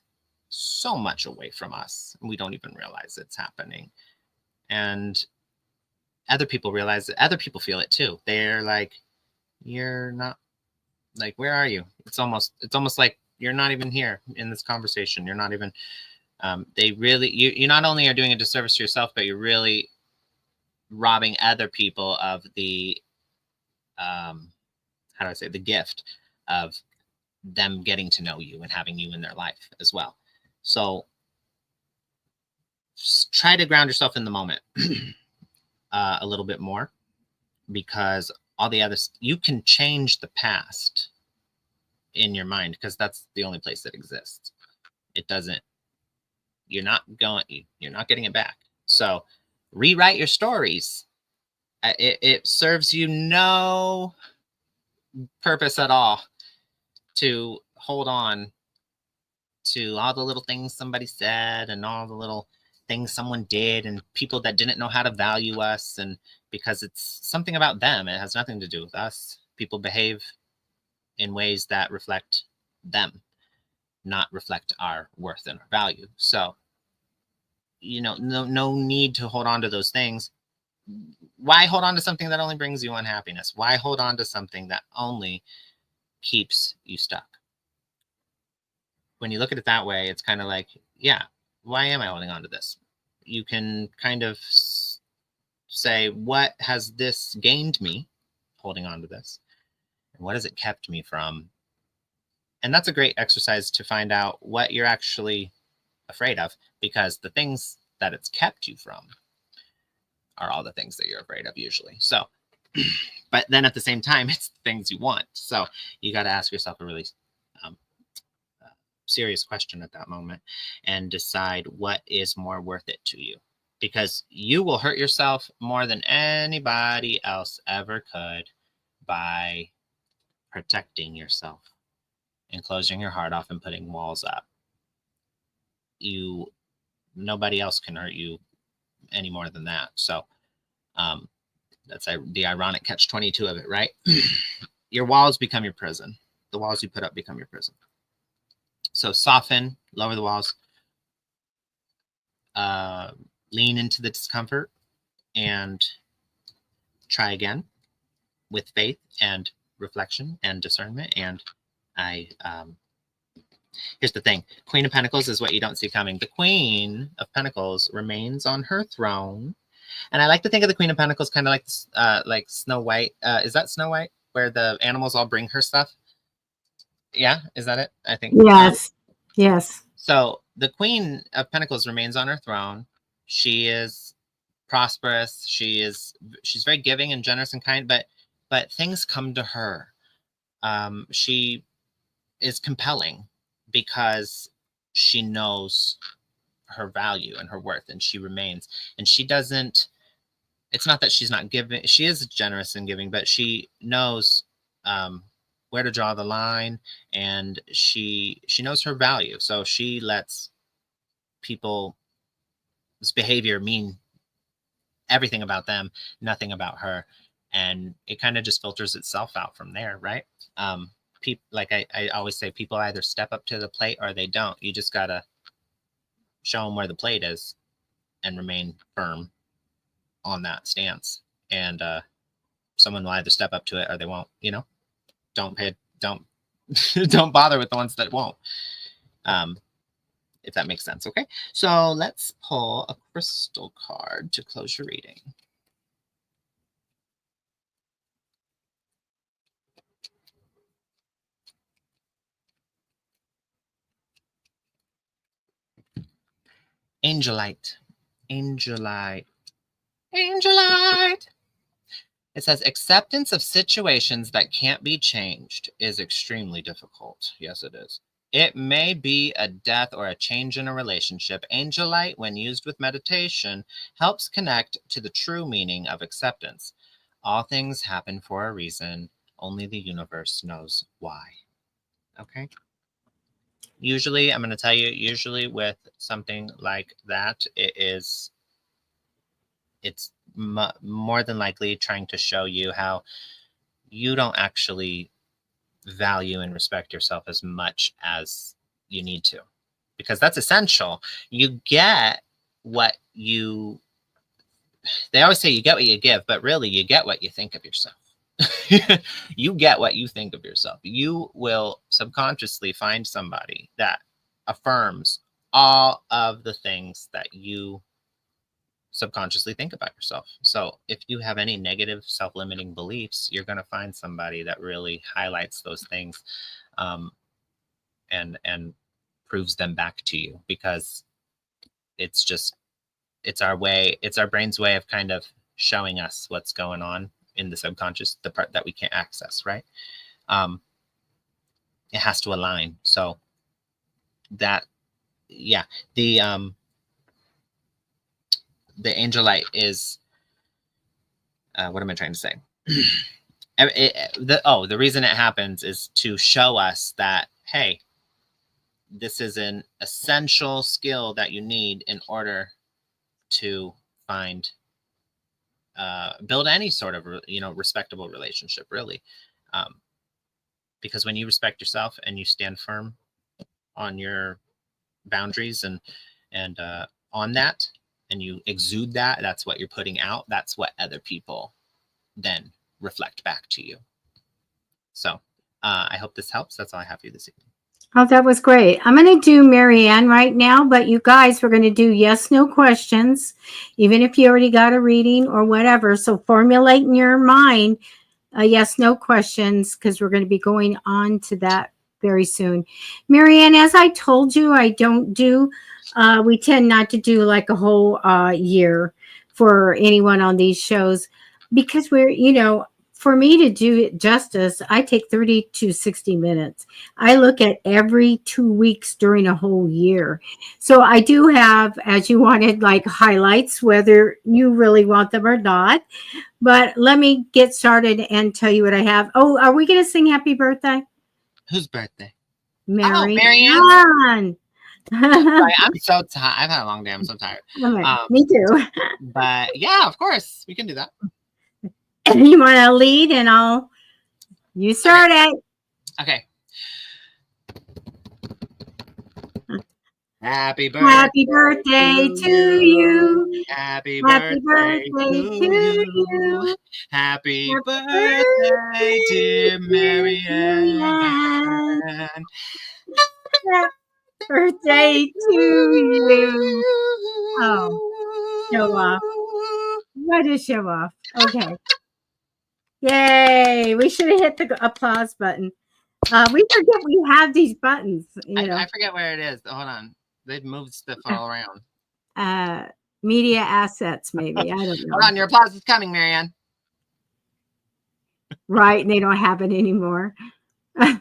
[SPEAKER 3] so much away from us. We don't even realize it's happening. And other people realize it. Other people feel it too. They're like, you're not, like, where are you? It's almost like you're not even here in this conversation. You're not even, you not only are doing a disservice to yourself, but you're really robbing other people of the, the gift of them getting to know you and having you in their life as well. So try to ground yourself in the moment a little bit more, because all the others, you can change the past in your mind, because that's the only place that exists. It doesn't, you're not getting it back. So rewrite your stories. It serves you no purpose at all to hold on to all the little things somebody said and all the little things someone did and people that didn't know how to value us, and because it's something about them. It has nothing to do with us. People behave in ways that reflect them, not reflect our worth and our value. So, no need to hold on to those things. Why hold on to something that only brings you unhappiness? Why hold on to something that only keeps you stuck? When you look at it that way, it's kind of like, yeah, why am I holding on to this? You can kind of say, what has this gained me holding on to this? And what has it kept me from? And that's a great exercise to find out what you're actually afraid of, because the things that it's kept you from are all the things that you're afraid of usually. So, but then at the same time, it's the things you want. So you got to ask yourself a really serious question at that moment and decide what is more worth it to you, because you will hurt yourself more than anybody else ever could by protecting yourself and closing your heart off and putting walls up. Nobody else can hurt you any more than that. So that's the ironic catch-22 of it, right? Your walls become your prison. The walls you put up become your prison. So soften, lower the walls, lean into the discomfort, and try again with faith and reflection and discernment. And here's the thing. Queen of Pentacles is what you don't see coming. The Queen of Pentacles remains on her throne. And I like to think of the Queen of Pentacles kind of like Snow White. Is that Snow White, where the animals all bring her stuff? Yeah, is that it? I think.
[SPEAKER 2] Yes. Yes.
[SPEAKER 3] So the Queen of Pentacles remains on her throne. She is prosperous. She's very giving and generous and kind, but things come to her. She is compelling because she knows her value and her worth, and she remains. And she doesn't, it's not that she's not giving. She is generous and giving, but she knows where to draw the line, and she knows her value. So she lets people's behavior mean everything about them, nothing about her. And it kind of just filters itself out from there, right? Like I always say, people either step up to the plate or they don't. You just got to show them where the plate is and remain firm on that stance. And someone will either step up to it or they won't, don't don't bother with the ones that won't, if that makes sense. Okay, so let's pull a crystal card to close your reading. Angelite. Angelite. Angelite. It says acceptance of situations that can't be changed is extremely difficult. Yes, it is. It may be a death or a change in a relationship. Angelite, when used with meditation, helps connect to the true meaning of acceptance. All things happen for a reason. Only the universe knows why. Okay. Usually, I'm going to tell you, usually with something like that, it's more than likely trying to show you how you don't actually value and respect yourself as much as you need to, because that's essential. You get what you, they always say you get what you give, but really you get what you think of yourself. You get what you think of yourself. You will subconsciously find somebody that affirms all of the things that you subconsciously think about yourself. So if you have any negative self-limiting beliefs, you're going to find somebody that really highlights those things, and proves them back to you, because it's our brain's way of kind of showing us what's going on in the subconscious, the part that we can't access, right? It has to align. So that, yeah, the Angelite is, what am I trying to say? The reason it happens is to show us that, hey, this is an essential skill that you need in order to find, build any sort of, respectable relationship, really. Because when you respect yourself and you stand firm on your boundaries and on that, and you exude that, that's what you're putting out. That's what other people then reflect back to you. So I hope this helps. That's all I have for you this evening.
[SPEAKER 2] Oh, that was great. I'm going to do Marianne right now, but you guys, we're going to do yes, no questions, even if you already got a reading or whatever. So formulate in your mind yes, no questions, because we're going to be going on to that very soon. Marianne, as I told you, I don't do, we tend not to do like a whole year for anyone on these shows, because we're, for me to do it justice, I take 30 to 60 minutes. I look at every 2 weeks during a whole year. So I do have, as you wanted, like highlights, whether you really want them or not. But let me get started and tell you what I have. Oh, are we going to sing happy birthday?
[SPEAKER 3] Whose birthday?
[SPEAKER 2] Marianne.
[SPEAKER 3] Sorry, I'm so tired. I've had a long day. I'm so tired.
[SPEAKER 2] Me too.
[SPEAKER 3] But yeah, of course, we can do that.
[SPEAKER 2] You want to lead and you start it.
[SPEAKER 3] Okay. Happy birthday,
[SPEAKER 2] happy birthday to you.
[SPEAKER 3] Happy
[SPEAKER 2] Happy
[SPEAKER 3] birthday
[SPEAKER 2] birthday
[SPEAKER 3] to you. Happy birthday, dear Marianne.
[SPEAKER 2] Happy birthday to you. Oh, show off. What a show off. Okay. Yay. We should have hit the applause button. We forget we have these buttons.
[SPEAKER 3] I forget where it is. Hold on. They've moved stuff all around.
[SPEAKER 2] Media assets, maybe. I don't know.
[SPEAKER 3] Hold on. Your applause is coming, Marianne.
[SPEAKER 2] Right. And they don't have it anymore.
[SPEAKER 3] I'm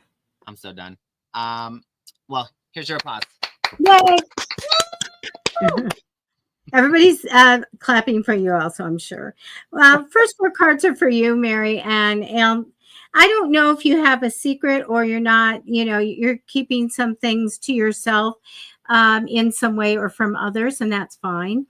[SPEAKER 3] so done. Well, here's your applause.
[SPEAKER 2] Yay. Everybody's clapping for you also, I'm sure. Well, first 4 cards are for you, Mary. And I don't know if you have a secret or you're not, you're keeping some things to yourself in some way or from others, and that's fine.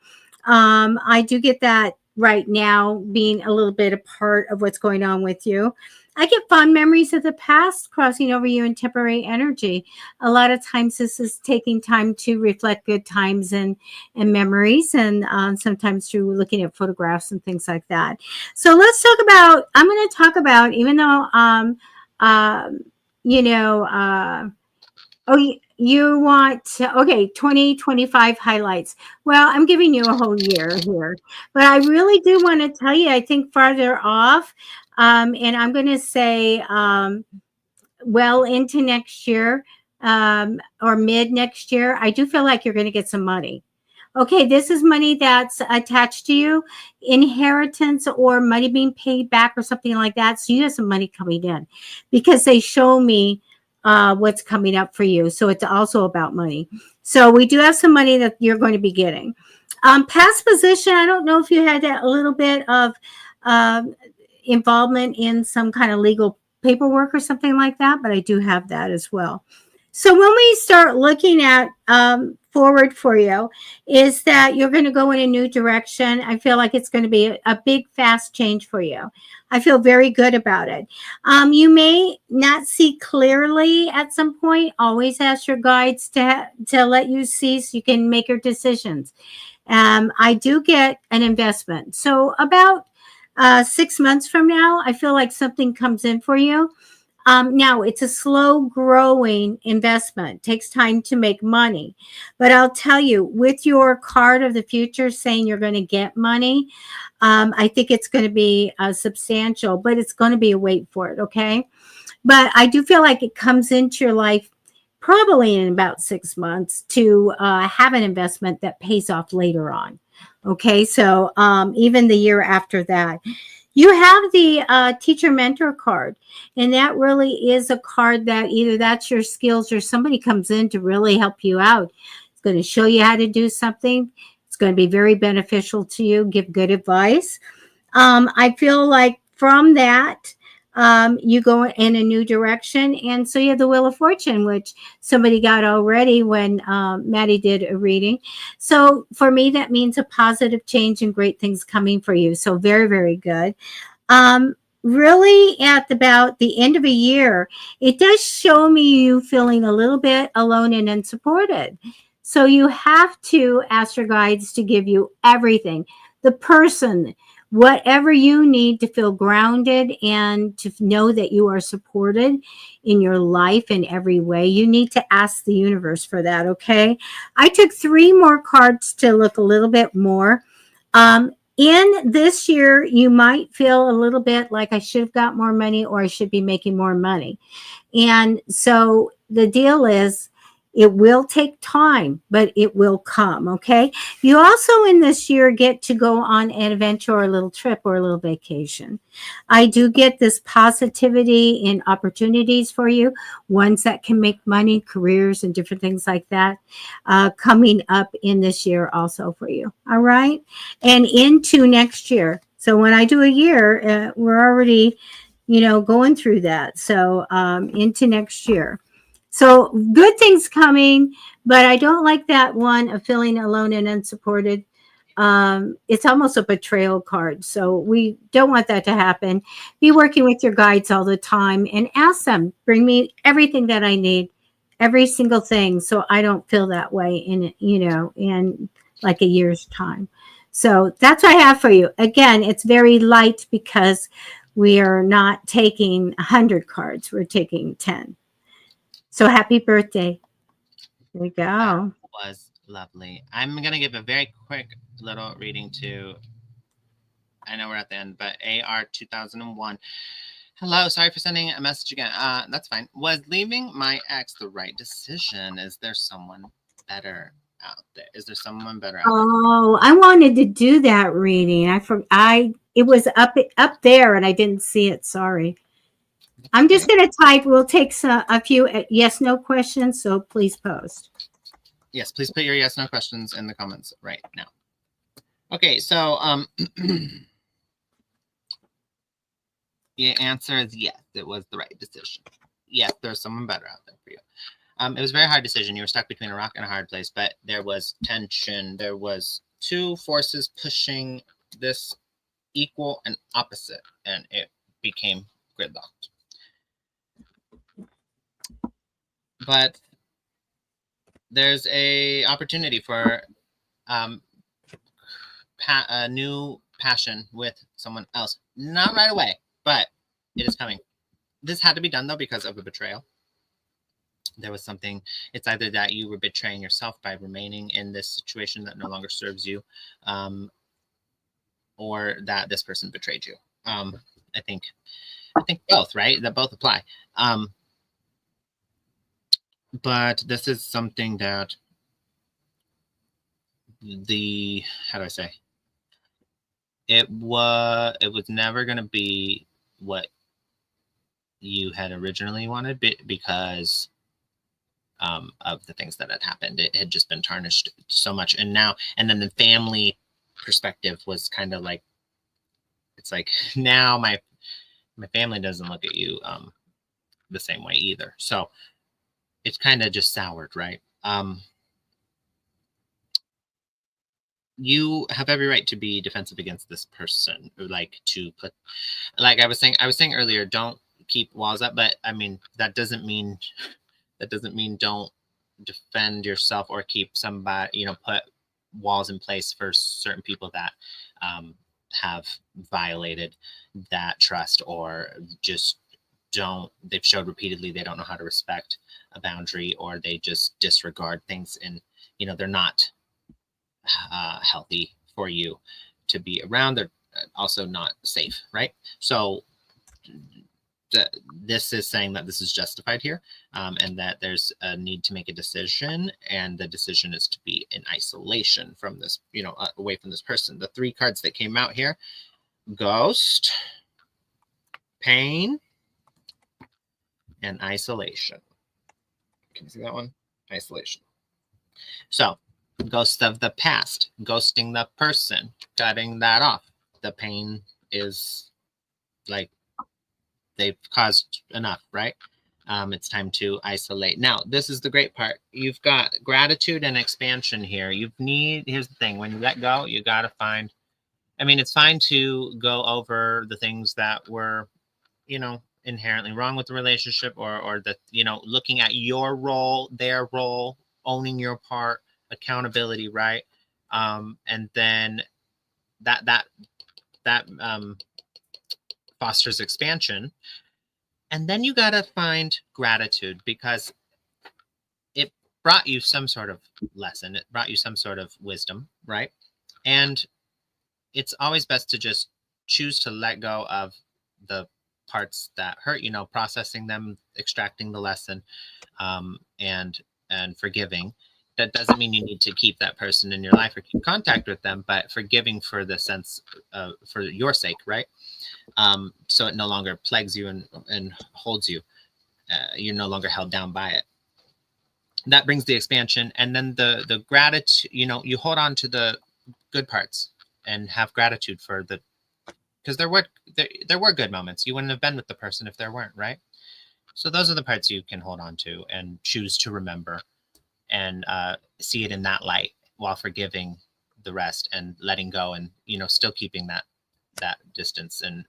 [SPEAKER 2] I do get that right now being a little bit a part of what's going on with you. I get fond memories of the past crossing over you in temporary energy. A lot of times this is taking time to reflect good times and memories, and sometimes through looking at photographs and things like that. So let's talk about, I'm going to talk about, even though, you want to, okay, 2025 highlights. Well, I'm giving you a whole year here, but I really do want to tell you, I think farther off, and I'm going to say, well into next year, or mid next year, I do feel like you're going to get some money. Okay, this is money that's attached to you, inheritance or money being paid back or something like that. So you have some money coming in because they show me what's coming up for you. So it's also about money. So we do have some money that you're going to be getting. Past position, I don't know if you had that a little bit of um involvement in some kind of legal paperwork or something like that, but I do have that as well. So when we start looking at forward for you, is that you're going to go in a new direction. I feel like it's going to be a big, fast change for you. I feel very good about it. You may not see clearly at some point. Always ask your guides to let you see so you can make your decisions. I do get an investment. So about 6 months from now, I feel like something comes in for you. Now, it's a slow growing investment. It takes time to make money. But I'll tell you, with your card of the future saying you're going to get money, I think it's going to be substantial, but it's going to be a wait for it, okay? But I do feel like it comes into your life probably in about 6 months to have an investment that pays off later on. Okay, so even the year after that. You have the teacher mentor card, and that really is a card that either that's your skills or somebody comes in to really help you out. It's going to show you how to do something. It's going to be very beneficial to you, give good advice. I feel like from that, you go in a new direction. And so you have the Wheel of Fortune, which somebody got already when Matty did a reading. So for me, that means a positive change and great things coming for you. So very, very good. Really at about the end of a year, it does show me you feeling a little bit alone and unsupported. So you have to ask your guides to give you everything. The person, whatever you need to feel grounded and to know that you are supported in your life in every way, you need to ask the universe for that, okay? I took 3 more cards to look a little bit more. In this year, you might feel a little bit like I should have got more money or I should be making more money. And so the deal is, it will take time, but it will come, okay? You also in this year get to go on an adventure or a little trip or a little vacation. I do get this positivity in opportunities for you, ones that can make money, careers, and different things like that coming up in this year also for you, all right? And into next year. So when I do a year, we're already, going through that. So into next year. So good things coming, but I don't like that one of feeling alone and unsupported. It's almost a betrayal card. So we don't want that to happen. Be working with your guides all the time and ask them, bring me everything that I need, every single thing. So I don't feel that way in like a year's time. So that's what I have for you. Again, it's very light because we are not taking 100 cards. We're taking 10. So happy birthday. There you
[SPEAKER 3] That
[SPEAKER 2] go.
[SPEAKER 3] was lovely. I'm going to give a very quick little reading to, I know we're at the end, but AR 2001. Hello, sorry for sending a message again. That's fine. Was leaving my ex the right decision? Is there someone better out there? Is there someone better out there?
[SPEAKER 2] Oh, I wanted to do that reading. It was up there and I didn't see it. Sorry. I'm just going to type. We'll take a few yes, no questions. So please post.
[SPEAKER 3] Yes, please put your yes, no questions in the comments right now. Okay, so the answer is yes, it was the right decision. Yes, there's someone better out there for you. It was a very hard decision. You were stuck between a rock and a hard place, but there was tension. There was 2 forces pushing this equal and opposite, and it became gridlocked. But there's a opportunity for a new passion with someone else. Not right away, but it is coming. This had to be done, though, because of a betrayal. There was something, it's either that you were betraying yourself by remaining in this situation that no longer serves you, or that this person betrayed you. I think both, right? That both apply. But this is something that how do I say? It was never going to be what you had originally wanted because of the things that had happened. It had just been tarnished so much. And then the family perspective was kind of like, it's like now my family doesn't look at you the same way either. So it's kind of just soured, right? You have every right to be defensive against this person, or like I was saying earlier, don't keep walls up, but I mean that doesn't mean don't defend yourself or keep somebody, put walls in place for certain people that have violated that trust, or just they've showed repeatedly they don't know how to respect a boundary, or they just disregard things, and they're not healthy for you to be around. They're also not safe, right? So this is saying that this is justified here, and that there's a need to make a decision, and the decision is to be in isolation from this, away from this person. The 3 cards that came out here: ghost, pain, and isolation. Can you see that one? Isolation. So, ghost of the past, ghosting the person, cutting that off. The pain is like they've caused enough, right? It's time to isolate. Now, this is the great part. You've got gratitude and expansion here. Here's the thing. When you let go, you got to find, it's fine to go over the things that were, inherently wrong with the relationship, or that, looking at your role, their role, owning your part, accountability, right? And then that fosters expansion. And then you got to find gratitude, because it brought you some sort of lesson. It brought you some sort of wisdom, right? And it's always best to just choose to let go of the parts that hurt, processing them, extracting the lesson, and forgiving. That doesn't mean you need to keep that person in your life or keep contact with them, but forgiving for the sense for your sake, right? So it no longer plagues you and holds you. You're no longer held down by it. That brings the expansion, and then the gratitude. You hold on to the good parts and have gratitude for because there were good moments. You wouldn't have been with the person if there weren't, right? So those are the parts you can hold on to and choose to remember, and see it in that light, while forgiving the rest and letting go, and still keeping that distance, and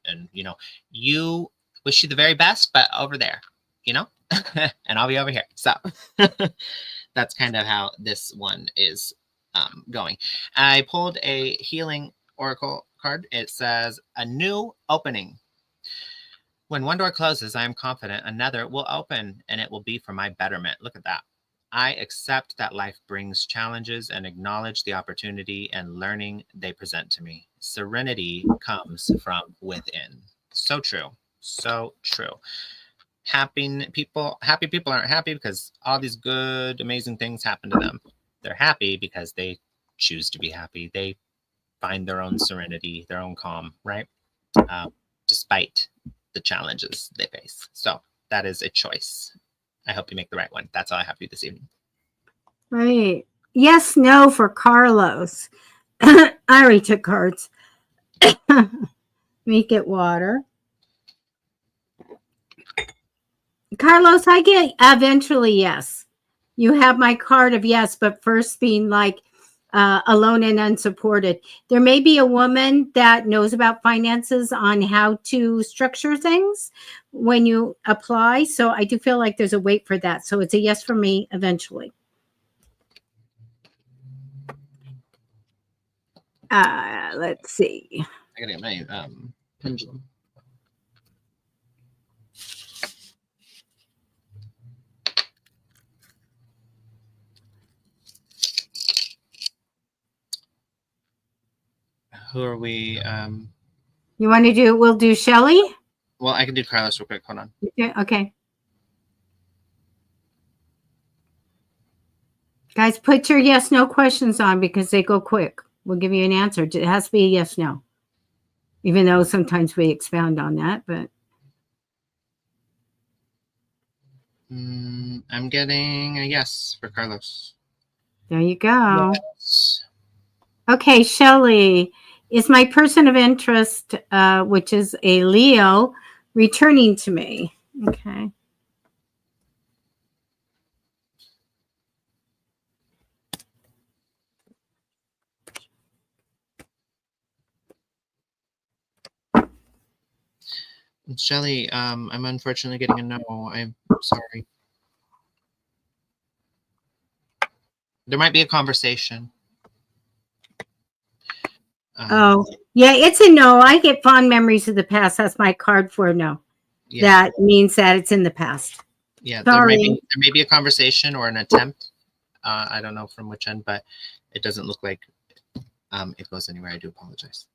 [SPEAKER 3] you wish you the very best, but over there, and I'll be over here. So that's kind of how this one is going. I pulled a healing oracle card. It says, a new opening. When one door closes, I am confident another will open, and it will be for my betterment. Look at that. I accept that life brings challenges and acknowledge the opportunity and learning they present to me. Serenity comes from within. So true. So true. Happy people aren't happy because all these good, amazing things happen to them. They're happy because they choose to be happy. They find their own serenity, their own calm, right? Despite the challenges they face. So that is a choice. I hope you make the right one. That's all I have for you this evening.
[SPEAKER 2] Right. Yes, no for Carlos. I already took cards. Make it water. Carlos, I get eventually yes. You have my card of yes, but first being like alone and unsupported. There may be a woman that knows about finances on how to structure things when you apply. So I do feel like there's a wait for that. So it's a yes for me eventually. Let's see.
[SPEAKER 3] I gotta get my pendulum. Who are we?
[SPEAKER 2] You want to do? We'll do Shelly.
[SPEAKER 3] Well, I can do Carlos real quick. Hold on.
[SPEAKER 2] Okay. Guys, put your yes, no questions on because they go quick. We'll give you an answer. It has to be a yes, no. Even though sometimes we expound on that, but.
[SPEAKER 3] I'm getting a yes for Carlos.
[SPEAKER 2] There you go.
[SPEAKER 3] Yes.
[SPEAKER 2] Okay, Shelley, is my person of interest, which is a Leo, returning to me? Okay.
[SPEAKER 3] Shelly, I'm unfortunately getting a no. I'm sorry. There might be a conversation.
[SPEAKER 2] Oh, yeah, it's a no. I get fond memories of the past. That's my card for no.
[SPEAKER 3] Yeah.
[SPEAKER 2] That means that it's in the past.
[SPEAKER 3] Yeah,
[SPEAKER 2] Sorry.
[SPEAKER 3] there may be a conversation or an attempt. I don't know from which end, but it doesn't look like it goes anywhere. I do apologize.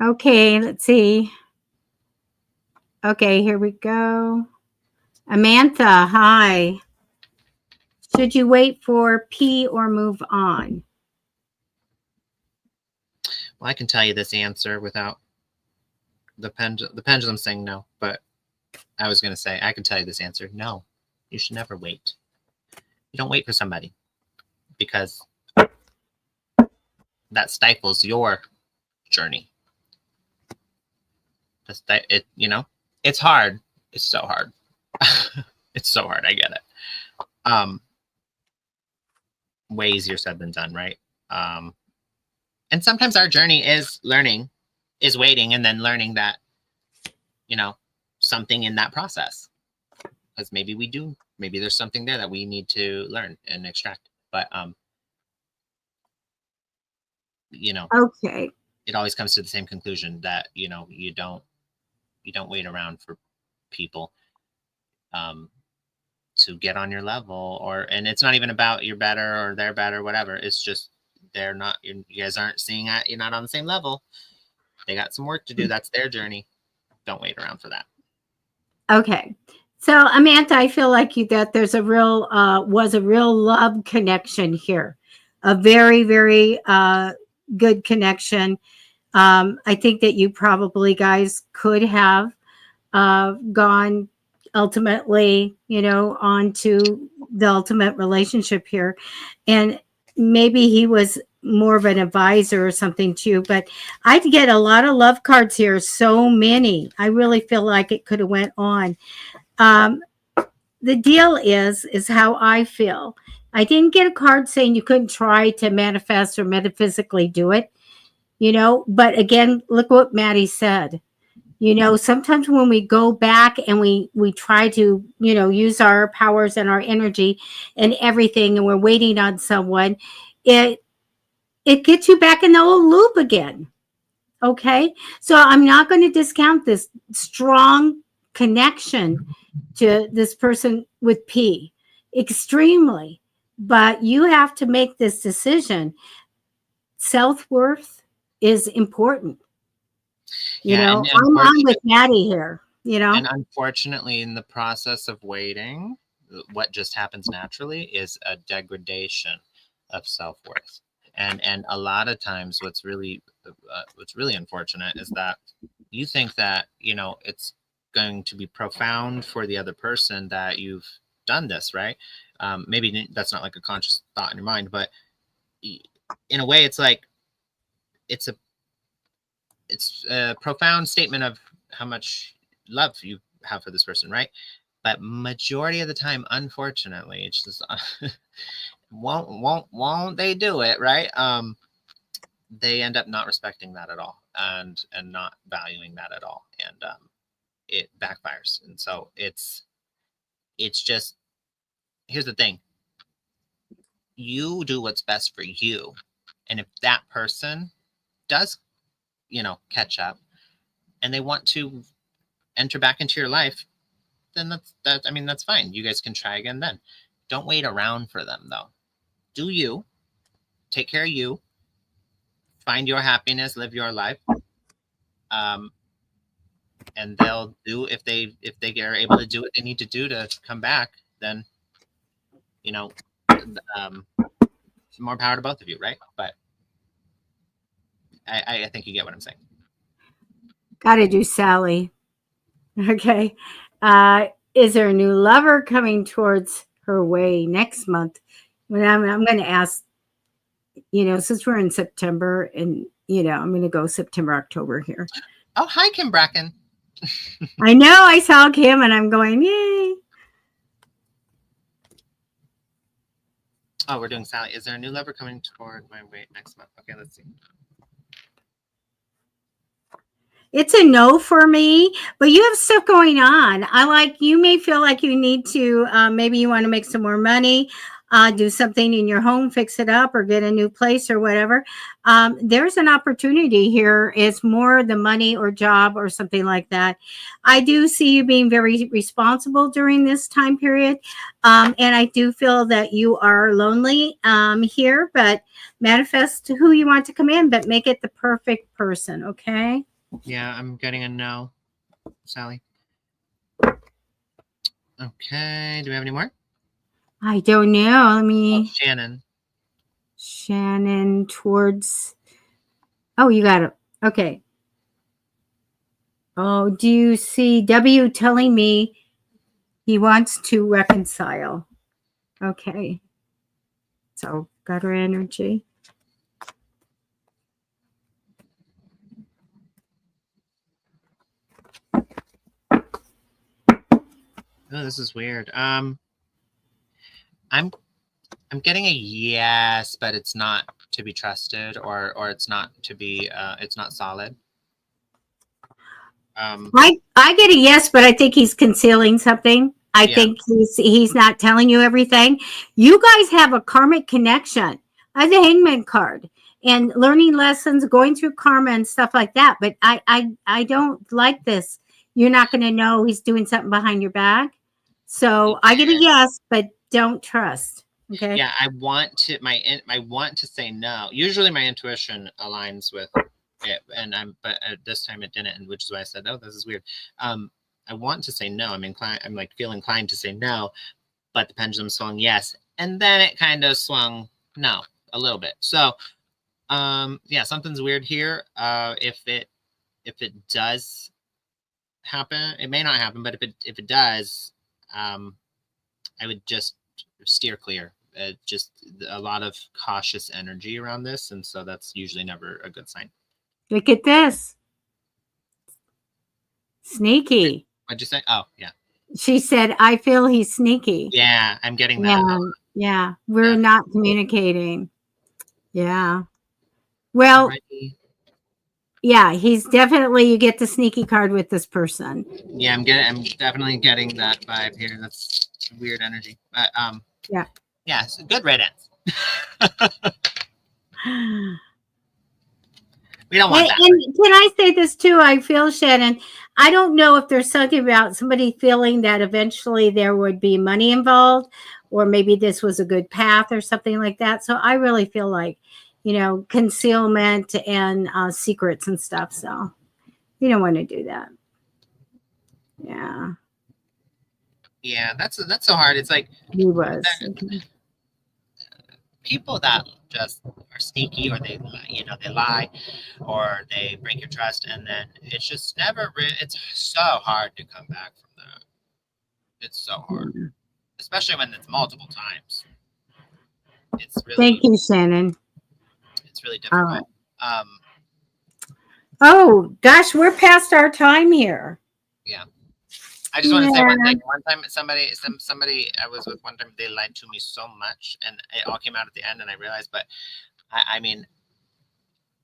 [SPEAKER 2] Okay, let's see. Okay, here we go. Amantha, hi. Should you wait for P or move on?
[SPEAKER 3] Well, I can tell you this answer without the pendulum saying no, but I was going to say I can tell you this answer. No, you should never wait. You don't wait for somebody because that stifles your journey. It's hard. It's so hard. It's so hard. I get it. Way easier said than done, right? And sometimes our journey is learning, is waiting, and then learning that, something in that process. Because maybe there's something there that we need to learn and extract. But
[SPEAKER 2] okay.
[SPEAKER 3] It always comes to the same conclusion that, you don't wait around for people to get on your level, and it's not even about you're better or they're better, whatever. It's just they're not, you guys aren't seeing it. You're not on the same level. They got some work to do. That's their journey. Don't wait around for that.
[SPEAKER 2] Okay. So Amantha, I feel like that there's was a real love connection here. A very, very good connection. I think that you probably guys could have gone ultimately, on to the ultimate relationship here. And maybe he was more of an advisor or something too, but I get a lot of love cards here. So many. I really feel like it could have went on. The deal is how I feel. I didn't get a card saying you couldn't try to manifest or metaphysically do it, but again, look what Matty said. Sometimes when we go back and we try to, use our powers and our energy and everything, and we're waiting on someone, it gets you back in the old loop again. Okay. So I'm not going to discount this strong connection to this person with P. Extremely. But you have to make this decision. Self-worth is important. I'm with Matty here,
[SPEAKER 3] And unfortunately, in the process of waiting, what just happens naturally is a degradation of self-worth. And a lot of times what's really unfortunate is that you think that, it's going to be profound for the other person that you've done this, right? Maybe that's not like a conscious thought in your mind, but in a way it's like, it's a profound statement of how much love you have for this person, right? But majority of the time, unfortunately, it's just won't they do it, right? They end up not respecting that at all, and not valuing that at all, and it backfires. And so it's just, here's the thing: you do what's best for you, and if that person does, catch up, and they want to enter back into your life, then that's fine. You guys can try again then. Don't wait around for them though. Do you take care of you, find your happiness, live your life. And they'll do, if they are able to do what they need to do to come back, then more power to both of you, right? But I think you get what I'm saying.
[SPEAKER 2] Gotta do Sally. Okay. Is there a new lover coming towards her way next month? When I'm going to ask, since we're in September and, I'm going to go September, October here.
[SPEAKER 3] Oh, hi, Kim Bracken.
[SPEAKER 2] I know I saw Kim and I'm going, yay.
[SPEAKER 3] Oh, we're doing Sally. Is there a new lover coming toward my way next month? Okay, let's see.
[SPEAKER 2] It's a no for me, but you have stuff going on. You may feel like you need to, maybe you want to make some more money, do something in your home, fix it up or get a new place or whatever. There's an opportunity here. It's more the money or job or something like that. I do see you being very responsible during this time period. And I do feel that you are lonely here, but manifest who you want to come in, but make it the perfect person. Okay.
[SPEAKER 3] Yeah, I'm getting a no, Sally. Okay, do we have any more?
[SPEAKER 2] I don't know. Let me.
[SPEAKER 3] Oh, Shannon.
[SPEAKER 2] Shannon towards. Oh, you got it. Okay. Oh, do you see W telling me he wants to reconcile? Okay. So got her energy.
[SPEAKER 3] Oh, this is weird. I'm getting a yes, but it's not to be trusted, or it's not to be it's not solid.
[SPEAKER 2] I get a yes, but I think he's concealing something. I think he's not telling you everything. You guys have a karmic connection. I have the Hangman card and learning lessons, going through karma and stuff like that. But I don't like this. You're not going to know he's doing something behind your back. So I get a yes, but don't trust. Okay.
[SPEAKER 3] Yeah, I want to say no. Usually my intuition aligns with it, but this time it didn't, and which is why I said, oh, this is weird. I want to say no. I'm like feel inclined to say no, but the pendulum swung yes, and then it kind of swung no a little bit. So yeah, something's weird here. If it does happen, it may not happen, but if it does, I would just steer clear. Just a lot of cautious energy around this, and so that's usually never a good sign.
[SPEAKER 2] Look at this. Sneaky.
[SPEAKER 3] What'd you say? Oh, yeah.
[SPEAKER 2] She said, I feel he's sneaky.
[SPEAKER 3] Yeah, I'm getting that.
[SPEAKER 2] Yeah. We're not communicating. Yeah. Well, yeah, he's definitely, you get the sneaky card with this person.
[SPEAKER 3] Yeah, I'm definitely getting that vibe here. That's weird energy. But yeah, it's a good riddance. We don't want that.
[SPEAKER 2] And can I say this too? I feel, Shannon, I don't know if there's something about somebody feeling that eventually there would be money involved, or maybe this was a good path or something like that. So I really feel like, concealment and secrets and stuff. So you don't want to do that. Yeah.
[SPEAKER 3] Yeah, that's so hard. It's like
[SPEAKER 2] he was.
[SPEAKER 3] People that just are sneaky, or they lie, or they break your trust, and then it's just never. It's so hard to come back from that. It's so hard, especially when it's multiple times. It's really.
[SPEAKER 2] Thank you, Shannon.
[SPEAKER 3] It's really difficult.
[SPEAKER 2] Oh gosh, we're past our time here.
[SPEAKER 3] Yeah. I just want to say one thing. One time, somebody I was with one time, they lied to me so much, and it all came out at the end, and I realized. But I mean,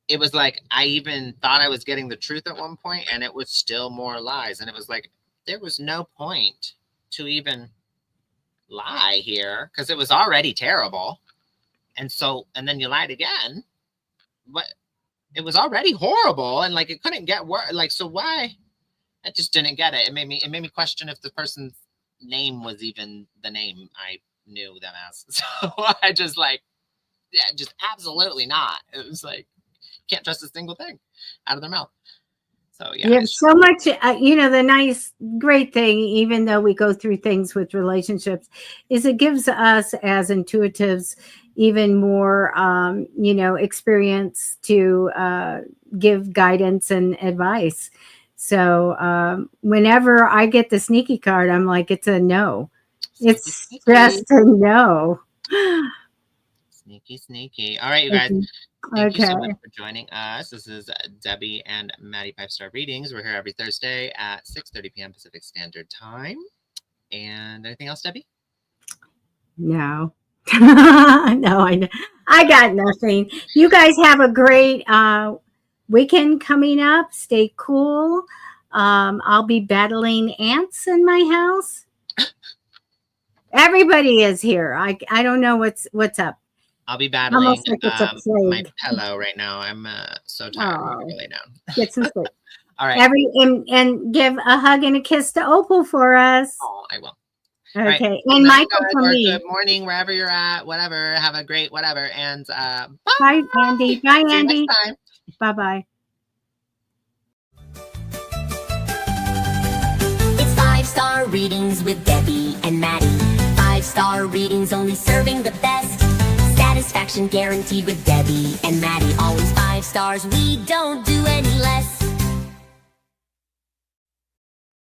[SPEAKER 3] it was like I even thought I was getting the truth at one point, and it was still more lies, and it was like there was no point to even lie here because it was already terrible, and then you lied again, but it was already horrible, and like it couldn't get worse. Like, so why? I just didn't get it. It made me question if the person's name was even the name I knew them as. So I just just absolutely not. It was like, can't trust a single thing out of their mouth. So yeah,
[SPEAKER 2] You have so much, the nice, great thing, even though we go through things with relationships, is it gives us as intuitives even more, experience to give guidance and advice. So whenever I get the sneaky card, I'm like, it's a no. It's
[SPEAKER 3] sneaky.
[SPEAKER 2] just a no.
[SPEAKER 3] Sneaky. All right, you guys. Thank you so much for joining us. This is Debbie and Matty 5-Star Readings. We're here every Thursday at 6:30 p.m. Pacific Standard Time. And anything else, Debbie?
[SPEAKER 2] No. No, I got nothing. You guys have a great weekend coming up. Stay cool. I'll be battling ants in my house. Everybody is here. I don't know what's up.
[SPEAKER 3] I'll be battling
[SPEAKER 2] like
[SPEAKER 3] my pillow right now. I'm so tired. I'm gonna lay down.
[SPEAKER 2] Get some sleep.
[SPEAKER 3] All right.
[SPEAKER 2] And give a hug and a kiss to Opal for us.
[SPEAKER 3] Oh, I will.
[SPEAKER 2] Okay.
[SPEAKER 3] Right.
[SPEAKER 2] And Michael for me.
[SPEAKER 3] Good morning, wherever you're at. Whatever. Have a great whatever. And bye.
[SPEAKER 2] Bye, Andy. Bye,
[SPEAKER 3] See
[SPEAKER 2] Andy.
[SPEAKER 3] you next time.
[SPEAKER 2] Bye-bye.
[SPEAKER 1] It's 5-star readings with Debbie and Matty. 5-star readings only serving the best. Satisfaction guaranteed with Debbie and Matty. Always 5 stars, we don't do any less.